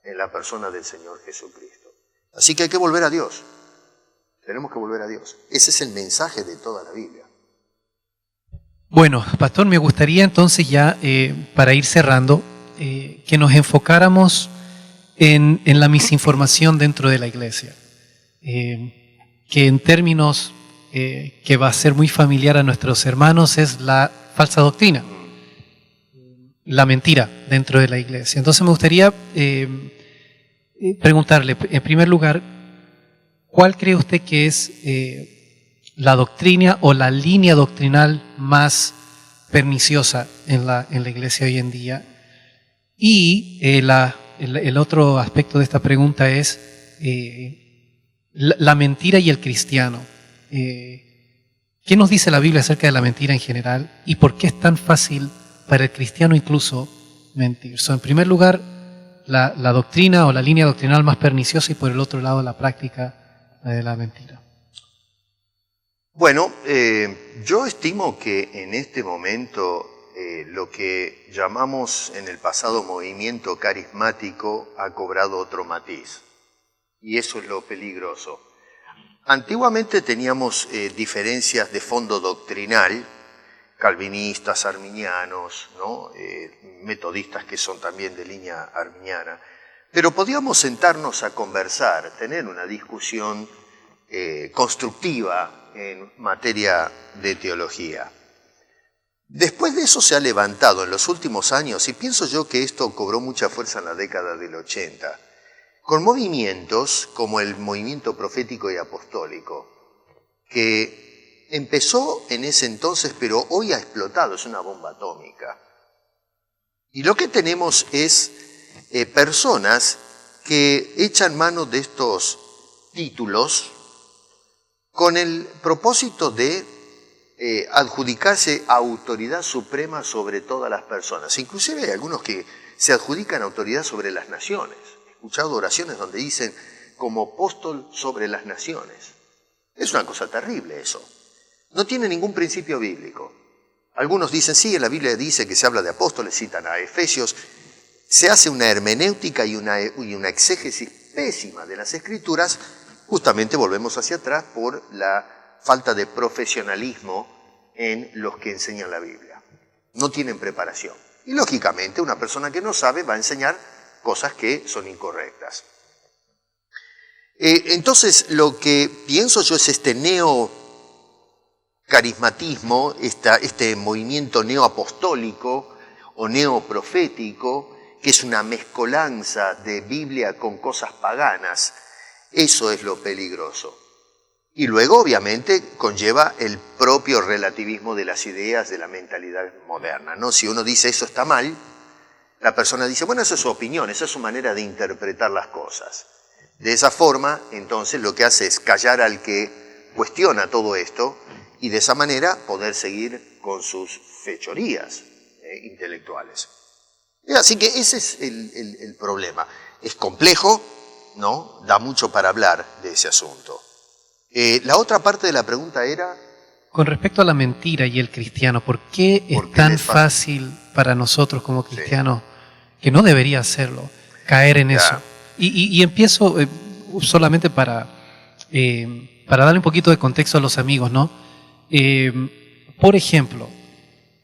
En la persona del Señor Jesucristo. Así que hay que volver a Dios. Tenemos que volver a Dios. Ese es el mensaje de toda la Biblia. Bueno, pastor, me gustaría entonces ya, para ir cerrando, que nos enfocáramos en la misinformación dentro de la iglesia. Que en términos que va a ser muy familiar a nuestros hermanos es la falsa doctrina, la mentira dentro de la iglesia. Entonces me gustaría preguntarle, en primer lugar, ¿cuál cree usted que es la doctrina o la línea doctrinal más perniciosa en la iglesia hoy en día? Y el otro aspecto de esta pregunta es la mentira y el cristiano. ¿Qué nos dice la Biblia acerca de la mentira en general y por qué es tan fácil para el cristiano incluso mentir? En primer lugar, la doctrina o la línea doctrinal más perniciosa y por el otro lado la práctica de la mentira. Bueno, yo estimo que en este momento lo que llamamos en el pasado movimiento carismático ha cobrado otro matiz y eso es lo peligroso. Antiguamente teníamos diferencias de fondo doctrinal, calvinistas, arminianos, ¿no? Metodistas que son también de línea arminiana, pero podíamos sentarnos a conversar, tener una discusión constructiva en materia de teología. Después de eso se ha levantado en los últimos años, y pienso yo que esto cobró mucha fuerza en la década del 80, con movimientos como el movimiento profético y apostólico, que empezó en ese entonces, pero hoy ha explotado, es una bomba atómica. Y lo que tenemos es personas que echan mano de estos títulos con el propósito de adjudicarse autoridad suprema sobre todas las personas. Inclusive hay algunos que se adjudican autoridad sobre las naciones. He escuchado oraciones donde dicen como apóstol sobre las naciones. Es una cosa terrible eso. No tiene ningún principio bíblico. Algunos dicen, sí, en la Biblia dice que se habla de apóstoles, citan a Efesios. Se hace una hermenéutica y una exégesis pésima de las Escrituras. Justamente volvemos hacia atrás por la falta de profesionalismo en los que enseñan la Biblia. No tienen preparación. Y lógicamente una persona que no sabe va a enseñar cosas que son incorrectas. Entonces lo que pienso yo es este neocarismatismo, este movimiento neoapostólico o neoprofético, que es una mezcolanza de Biblia con cosas paganas. Eso es lo peligroso. Y luego, obviamente, conlleva el propio relativismo de las ideas de la mentalidad moderna, ¿no? Si uno dice eso está mal, la persona dice, bueno, esa es su opinión, esa es su manera de interpretar las cosas. De esa forma, entonces, lo que hace es callar al que cuestiona todo esto y de esa manera poder seguir con sus fechorías intelectuales. Así que ese es el problema. Es complejo, ¿no? Da mucho para hablar de ese asunto. La otra parte de la pregunta era... Con respecto a la mentira y el cristiano, ¿por qué es tan fácil para nosotros como cristianos, que no debería hacerlo, caer en eso? Y empiezo solamente para darle un poquito de contexto a los amigos, ¿no? Por ejemplo,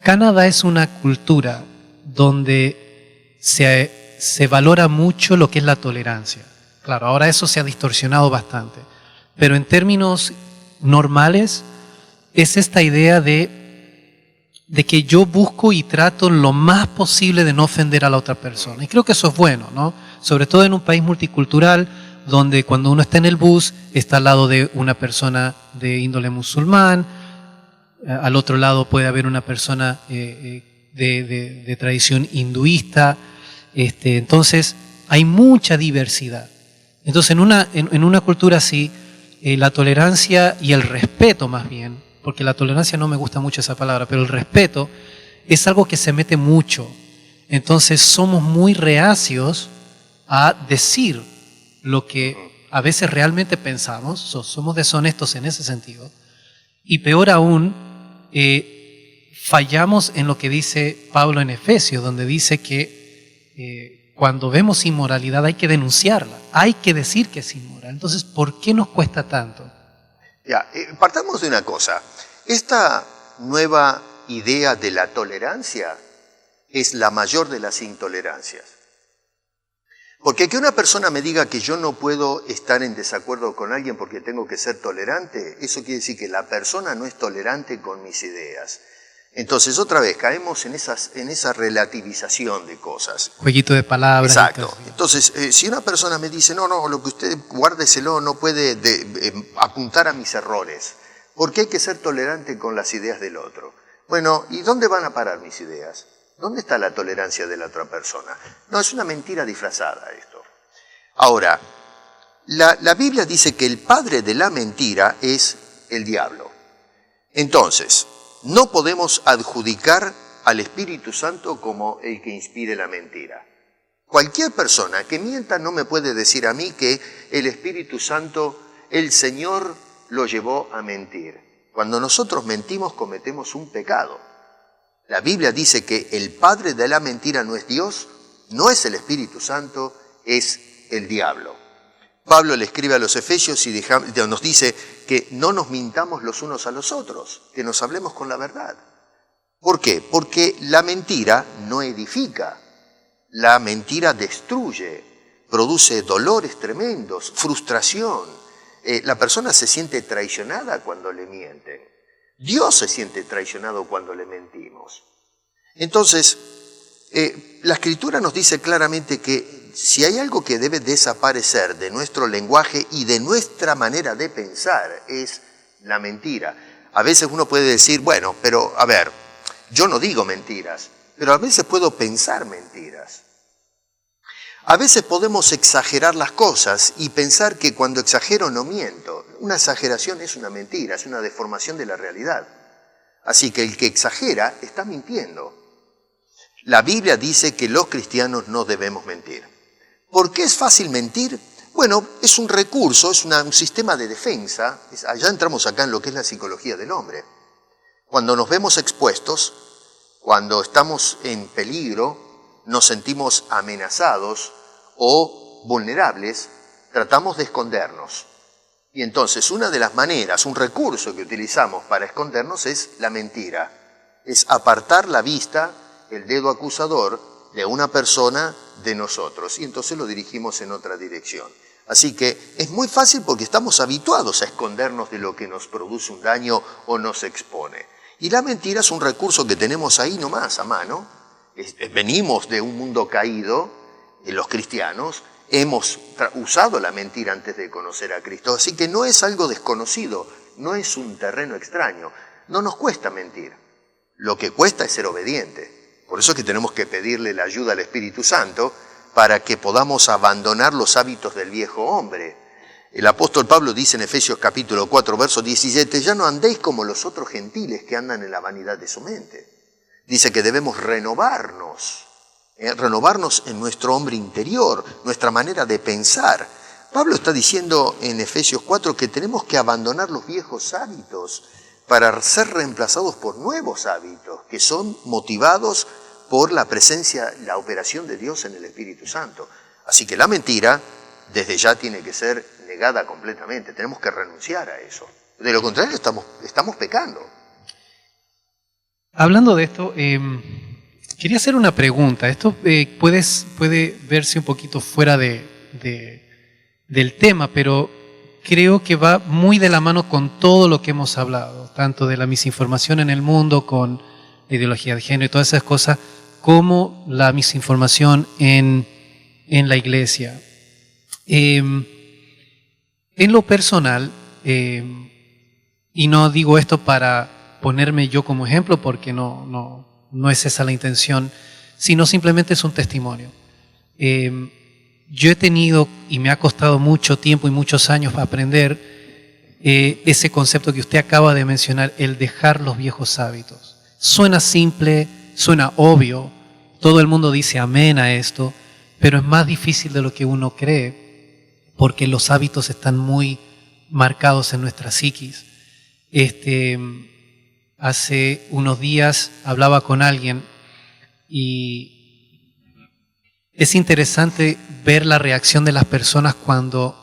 Canadá es una cultura donde se valora mucho lo que es la tolerancia. Claro, ahora eso se ha distorsionado bastante. Pero en términos normales es esta idea de que yo busco y trato lo más posible de no ofender a la otra persona. Y creo que eso es bueno, ¿no? Sobre todo en un país multicultural donde cuando uno está en el bus está al lado de una persona de índole musulmán, al otro lado puede haber una persona de tradición hinduista. Entonces hay mucha diversidad. Entonces en una cultura así, la tolerancia y el respeto más bien, porque la tolerancia no me gusta mucho esa palabra, pero el respeto es algo que se mete mucho. Entonces somos muy reacios a decir lo que a veces realmente pensamos, somos deshonestos en ese sentido, y peor aún, fallamos en lo que dice Pablo en Efesios, donde dice que cuando vemos inmoralidad hay que denunciarla, hay que decir que es inmoral. Entonces, ¿por qué nos cuesta tanto? Partamos de una cosa. Esta nueva idea de la tolerancia es la mayor de las intolerancias. Porque que una persona me diga que yo no puedo estar en desacuerdo con alguien porque tengo que ser tolerante, eso quiere decir que la persona no es tolerante con mis ideas. Entonces, otra vez, caemos en esa relativización de cosas. Jueguito de palabras. Exacto. Entonces, si una persona me dice, no, lo que usted guárdeselo, no puede apuntar a mis errores, porque hay que ser tolerante con las ideas del otro. Bueno, ¿y dónde van a parar mis ideas? ¿Dónde está la tolerancia de la otra persona? No, es una mentira disfrazada esto. Ahora, la Biblia dice que el padre de la mentira es el diablo. Entonces, no podemos adjudicar al Espíritu Santo como el que inspire la mentira. Cualquier persona que mienta no me puede decir a mí que el Espíritu Santo, el Señor, lo llevó a mentir. Cuando nosotros mentimos cometemos un pecado. La Biblia dice que el padre de la mentira no es Dios, no es el Espíritu Santo, es el diablo. Pablo le escribe a los Efesios y nos dice que no nos mintamos los unos a los otros, que nos hablemos con la verdad. ¿Por qué? Porque la mentira no edifica, la mentira destruye, produce dolores tremendos, frustración. La persona se siente traicionada cuando le mienten. Dios se siente traicionado cuando le mentimos. Entonces, la Escritura nos dice claramente que si hay algo que debe desaparecer de nuestro lenguaje y de nuestra manera de pensar, es la mentira. A veces uno puede decir, bueno, pero a ver, yo no digo mentiras, pero a veces puedo pensar mentiras. A veces podemos exagerar las cosas y pensar que cuando exagero no miento. Una exageración es una mentira, es una deformación de la realidad. Así que el que exagera está mintiendo. La Biblia dice que los cristianos no debemos mentir. ¿Por qué es fácil mentir? Bueno, es un recurso, es un sistema de defensa. Allá entramos acá en lo que es la psicología del hombre. Cuando nos vemos expuestos, cuando estamos en peligro, nos sentimos amenazados o vulnerables, tratamos de escondernos. Y entonces una de las maneras, un recurso que utilizamos para escondernos es la mentira. Es apartar la vista, el dedo acusador de una persona de nosotros. Y entonces lo dirigimos en otra dirección. Así que es muy fácil porque estamos habituados a escondernos de lo que nos produce un daño o nos expone. Y la mentira es un recurso que tenemos ahí nomás, a mano. Venimos de un mundo caído, los cristianos, hemos usado la mentira antes de conocer a Cristo. Así que no es algo desconocido, no es un terreno extraño. No nos cuesta mentir. Lo que cuesta es ser obediente. Por eso es que tenemos que pedirle la ayuda al Espíritu Santo para que podamos abandonar los hábitos del viejo hombre. El apóstol Pablo dice en Efesios capítulo 4, verso 17, ya no andéis como los otros gentiles que andan en la vanidad de su mente. Dice que debemos renovarnos en nuestro hombre interior, nuestra manera de pensar. Pablo está diciendo en Efesios 4 que tenemos que abandonar los viejos hábitos para ser reemplazados por nuevos hábitos que son motivados por la presencia, la operación de Dios en el Espíritu Santo. Así que la mentira desde ya tiene que ser negada completamente, tenemos que renunciar a eso. De lo contrario estamos pecando. Hablando de esto, quería hacer una pregunta. Esto puede verse un poquito fuera del tema, pero creo que va muy de la mano con todo lo que hemos hablado, tanto de la misinformación en el mundo, con la ideología de género y todas esas cosas, como la misinformación en la iglesia. En lo personal, y no digo esto para ponerme yo como ejemplo, porque no es esa la intención, sino simplemente es un testimonio. Yo he tenido, y me ha costado mucho tiempo y muchos años aprender ese concepto que usted acaba de mencionar, el dejar los viejos hábitos. Suena simple, suena obvio, todo el mundo dice amén a esto, pero es más difícil de lo que uno cree, porque los hábitos están muy marcados en nuestra psiquis. Hace unos días hablaba con alguien y es interesante ver la reacción de las personas cuando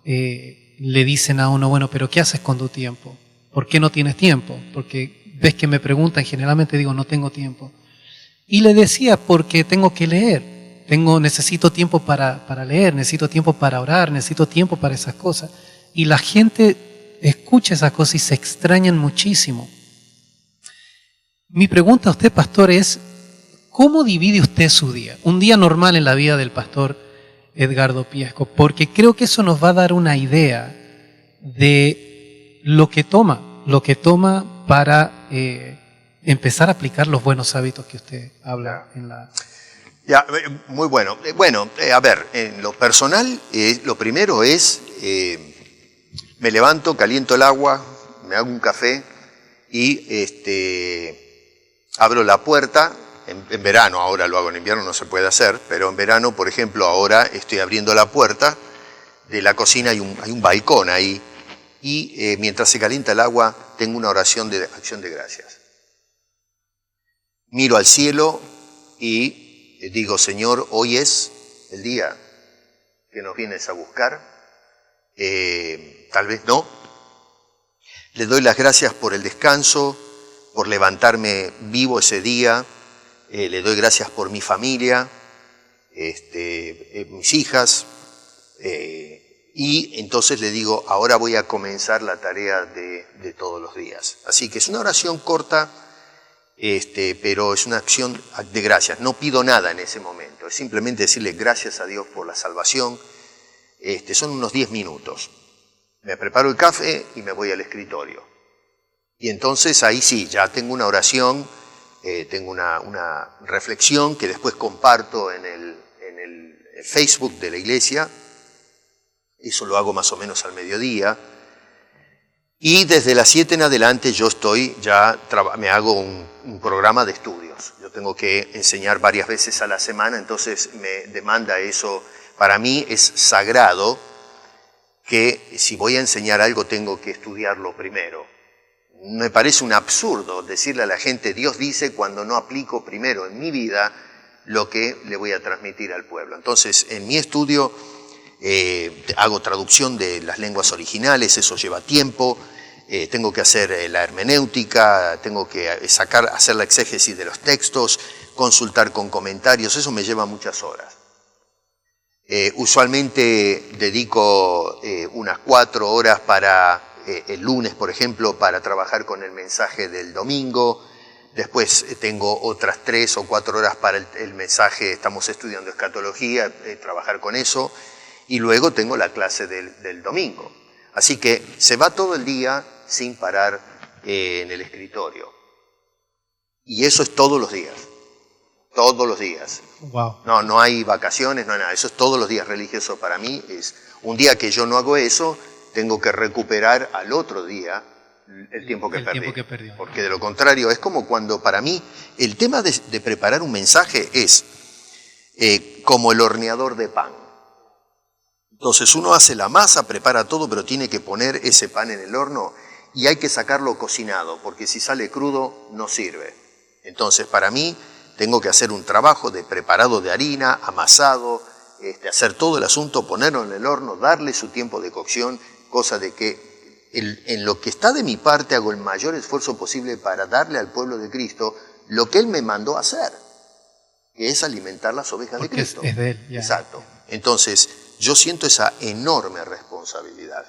le dicen a uno, bueno, pero ¿qué haces con tu tiempo? ¿Por qué no tienes tiempo? Porque ves que me preguntan, generalmente digo, no tengo tiempo. Y le decía, porque tengo que leer, necesito tiempo para leer, necesito tiempo para orar, necesito tiempo para esas cosas. Y la gente escucha esas cosas y se extrañan muchísimo. Mi pregunta a usted, pastor, es, ¿cómo divide usted su día? Un día normal en la vida del pastor Edgardo Piesco, porque creo que eso nos va a dar una idea de lo que toma para empezar a aplicar los buenos hábitos que usted habla en la... Ya, muy bueno. A ver, en lo personal, lo primero es, me levanto, caliento el agua, me hago un café y abro la puerta. En verano, ahora lo hago, en invierno no se puede hacer, pero en verano, por ejemplo, ahora estoy abriendo la puerta de la cocina, hay un balcón ahí, y mientras se calienta el agua, tengo una oración de acción de gracias. Miro al cielo y digo, Señor, hoy es el día que nos vienes a buscar, tal vez no. Le doy las gracias por el descanso, por levantarme vivo ese día. Le doy gracias por mi familia, mis hijas, y entonces le digo, ahora voy a comenzar la tarea de todos los días. Así que es una oración corta, pero es una acción de gracias. No pido nada en ese momento, es simplemente decirle gracias a Dios por la salvación. Son unos 10 minutos. Me preparo el café y me voy al escritorio. Y entonces ahí sí, ya tengo una oración. Tengo una reflexión que después comparto en el Facebook de la iglesia. Eso lo hago más o menos al mediodía. Y desde las 7 en adelante yo me hago un programa de estudios. Yo tengo que enseñar varias veces a la semana, entonces me demanda eso. Para mí es sagrado que si voy a enseñar algo tengo que estudiarlo primero. Me parece un absurdo decirle a la gente, Dios dice, cuando no aplico primero en mi vida lo que le voy a transmitir al pueblo. Entonces, en mi estudio hago traducción de las lenguas originales, eso lleva tiempo. Tengo que hacer la hermenéutica, tengo que hacer la exégesis de los textos, consultar con comentarios, eso me lleva muchas horas. Usualmente dedico unas 4 horas el lunes, por ejemplo, para trabajar con el mensaje del domingo. Después tengo otras 3 o 4 horas para el mensaje, estamos estudiando escatología, trabajar con eso. Y luego tengo la clase del domingo. Así que se va todo el día sin parar en el escritorio. Y eso es todos los días. Todos los días. Wow. No hay vacaciones, no hay nada. Eso es todos los días religioso para mí. Es un día que yo no hago eso, tengo que recuperar al otro día el tiempo que perdí. Porque de lo contrario, es como cuando para mí el tema de preparar un mensaje es como el horneador de pan. Entonces uno hace la masa, prepara todo, pero tiene que poner ese pan en el horno y hay que sacarlo cocinado, porque si sale crudo no sirve. Entonces para mí tengo que hacer un trabajo de preparado de harina, amasado, hacer todo el asunto, ponerlo en el horno, darle su tiempo de cocción, cosa de que en lo que está de mi parte hago el mayor esfuerzo posible para darle al pueblo de Cristo lo que Él me mandó a hacer, que es alimentar las ovejas de Cristo. Es de Él. Ya. Exacto. Entonces, yo siento esa enorme responsabilidad.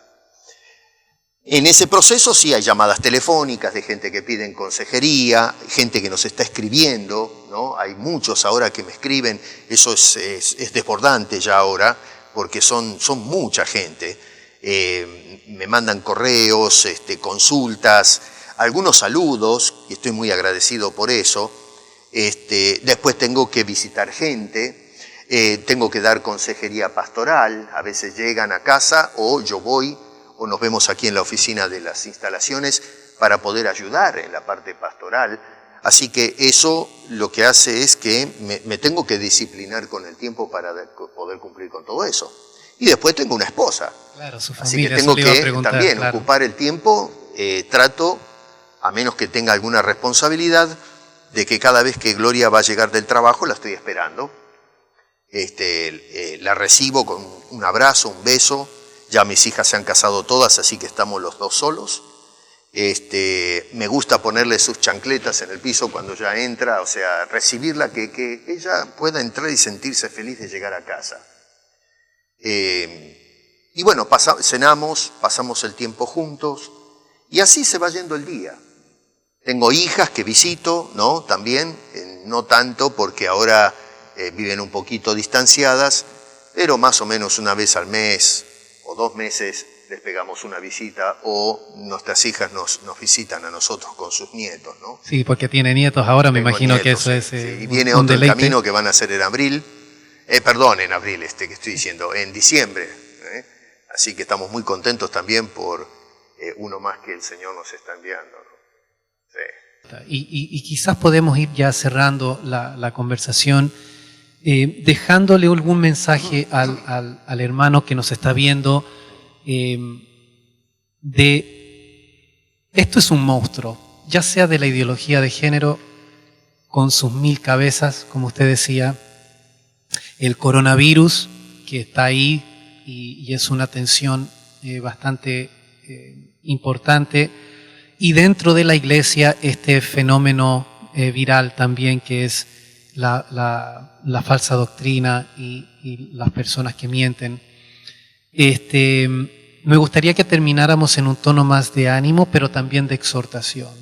En ese proceso sí hay llamadas telefónicas de gente que piden consejería, gente que nos está escribiendo, ¿no? Hay muchos ahora que me escriben, eso es desbordante ya ahora, porque son mucha gente. Me mandan correos, consultas, algunos saludos, y estoy muy agradecido por eso. Después tengo que visitar gente. Tengo que dar consejería pastoral, a veces llegan a casa o yo voy o nos vemos aquí en la oficina de las instalaciones para poder ayudar en la parte pastoral. Así que eso lo que hace es que me tengo que disciplinar con el tiempo para poder cumplir con todo eso. Y después tengo una esposa, claro, su así familia, que tengo que también claro, ocupar el tiempo, trato, a menos que tenga alguna responsabilidad, de que cada vez que Gloria va a llegar del trabajo la estoy esperando. La recibo con un abrazo, un beso. Ya mis hijas se han casado todas, así que estamos los dos solos. Me gusta ponerle sus chancletas en el piso cuando ya entra, o sea, recibirla, que ella pueda entrar y sentirse feliz de llegar a casa. Y bueno, cenamos, pasamos el tiempo juntos y así se va yendo el día. Tengo hijas que visito, ¿no? También, no tanto porque ahora viven un poquito distanciadas, pero más o menos una vez al mes o 2 meses les pegamos una visita o nuestras hijas nos visitan a nosotros con sus nietos, ¿no? Sí, porque tiene nietos ahora, me imagino nietos, que eso sí, es sí. Y viene otro camino que van a hacer en abril, que estoy diciendo, en diciembre. Así que estamos muy contentos también por uno más que el Señor nos está enviando, ¿no? Sí. Y quizás podemos ir ya cerrando la conversación, dejándole algún mensaje al hermano que nos está viendo, esto es un monstruo, ya sea de la ideología de género, con sus 1000 cabezas, como usted decía, el coronavirus que está ahí y es una tensión bastante importante, y dentro de la iglesia este fenómeno viral también que es la falsa doctrina y las personas que mienten. Me gustaría que termináramos en un tono más de ánimo, pero también de exhortación.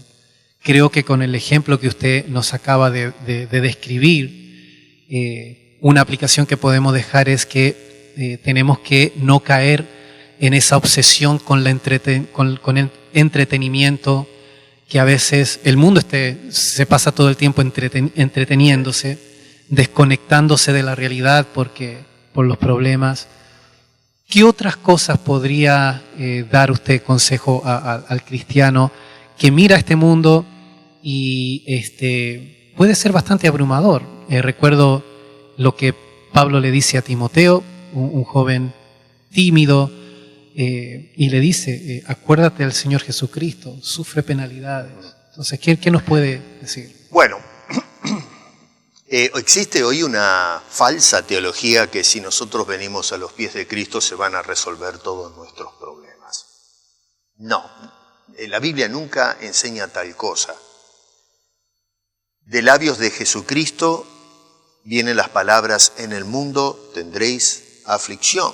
Creo que con el ejemplo que usted nos acaba de describir, una aplicación que podemos dejar es que tenemos que no caer en esa obsesión con el entretenimiento, que a veces el mundo se pasa todo el tiempo entreteniéndose, desconectándose de la realidad por los problemas. ¿qué otras cosas podría dar usted consejo al cristiano que mira este mundo y puede ser bastante abrumador? Recuerdo lo que Pablo le dice a Timoteo, un joven tímido, y le dice, acuérdate del Señor Jesucristo, sufre penalidades. Entonces, ¿qué nos puede decir? Bueno, existe hoy una falsa teología que si nosotros venimos a los pies de Cristo se van a resolver todos nuestros problemas. No, la Biblia nunca enseña tal cosa. De labios de Jesucristo vienen las palabras, en el mundo tendréis aflicción.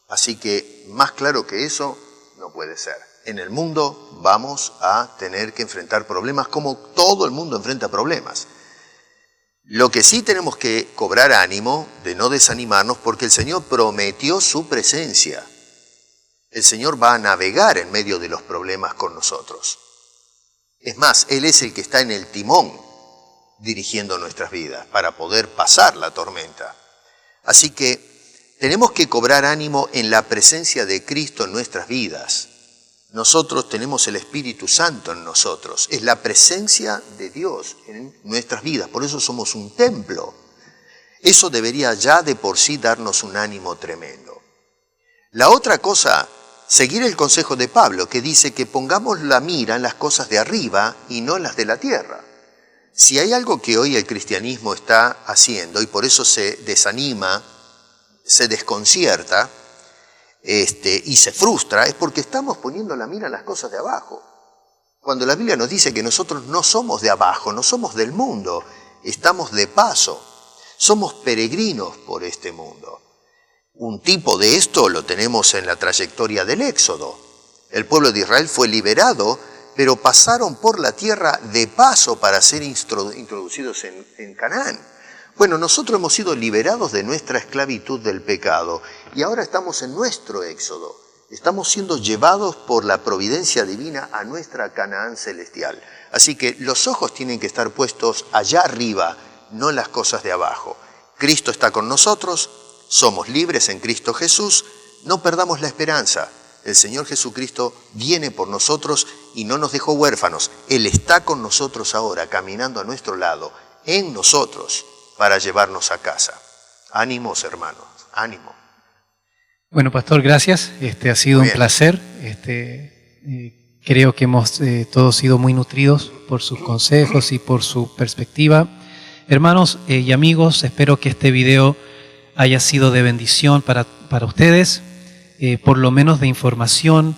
Así que más claro que eso no puede ser. En el mundo vamos a tener que enfrentar problemas como todo el mundo enfrenta problemas. Lo que sí tenemos que cobrar ánimo de no desanimarnos porque el Señor prometió su presencia. El Señor va a navegar en medio de los problemas con nosotros. Es más, Él es el que está en el timón dirigiendo nuestras vidas para poder pasar la tormenta. Así que tenemos que cobrar ánimo en la presencia de Cristo en nuestras vidas. Nosotros tenemos el Espíritu Santo en nosotros. Es la presencia de Dios en nuestras vidas. Por eso somos un templo. Eso debería ya de por sí darnos un ánimo tremendo. La otra cosa, seguir el consejo de Pablo, que dice que pongamos la mira en las cosas de arriba y no en las de la tierra. Si hay algo que hoy el cristianismo está haciendo, y por eso se desanima, se desconcierta y se frustra, es porque estamos poniendo la mira en las cosas de abajo. Cuando la Biblia nos dice que nosotros no somos de abajo, no somos del mundo, estamos de paso, somos peregrinos por este mundo. Un tipo de esto lo tenemos en la trayectoria del Éxodo. El pueblo de Israel fue liberado, pero pasaron por la tierra de paso para ser introducidos en Canaán. Bueno, nosotros hemos sido liberados de nuestra esclavitud del pecado y ahora estamos en nuestro éxodo. Estamos siendo llevados por la providencia divina a nuestra Canaán celestial. Así que los ojos tienen que estar puestos allá arriba, no en las cosas de abajo. Cristo está con nosotros, somos libres en Cristo Jesús, no perdamos la esperanza. El Señor Jesucristo viene por nosotros y no nos dejó huérfanos. Él está con nosotros ahora, caminando a nuestro lado, en nosotros, para llevarnos a casa. Ánimos, hermanos, ánimo. Bueno, pastor, gracias. Ha sido un placer. Creo que hemos todos sido muy nutridos por sus consejos y por su perspectiva. Hermanos y amigos, espero que este video haya sido de bendición para ustedes, por lo menos de información.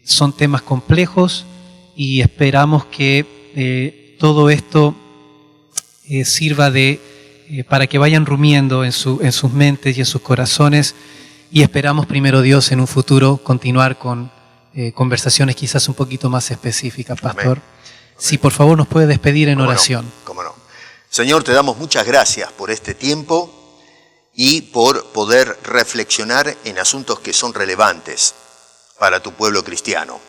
Son temas complejos y esperamos que todo esto sirva para que vayan rumiando en sus mentes y en sus corazones, y esperamos, primero Dios, en un futuro continuar con conversaciones quizás un poquito más específicas, pastor. Amén. Si por favor nos puede despedir en oración. ¿Cómo no? Señor, te damos muchas gracias por este tiempo y por poder reflexionar en asuntos que son relevantes para tu pueblo cristiano.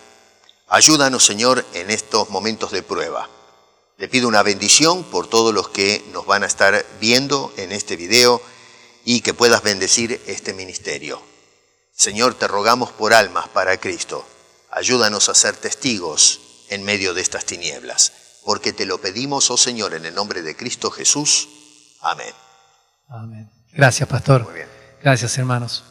Ayúdanos, Señor, en estos momentos de prueba. Te pido una bendición por todos los que nos van a estar viendo en este video y que puedas bendecir este ministerio. Señor, te rogamos por almas para Cristo. Ayúdanos a ser testigos en medio de estas tinieblas, porque te lo pedimos, oh Señor, en el nombre de Cristo Jesús. Amén. Amén. Gracias, pastor. Muy bien. Gracias, hermanos.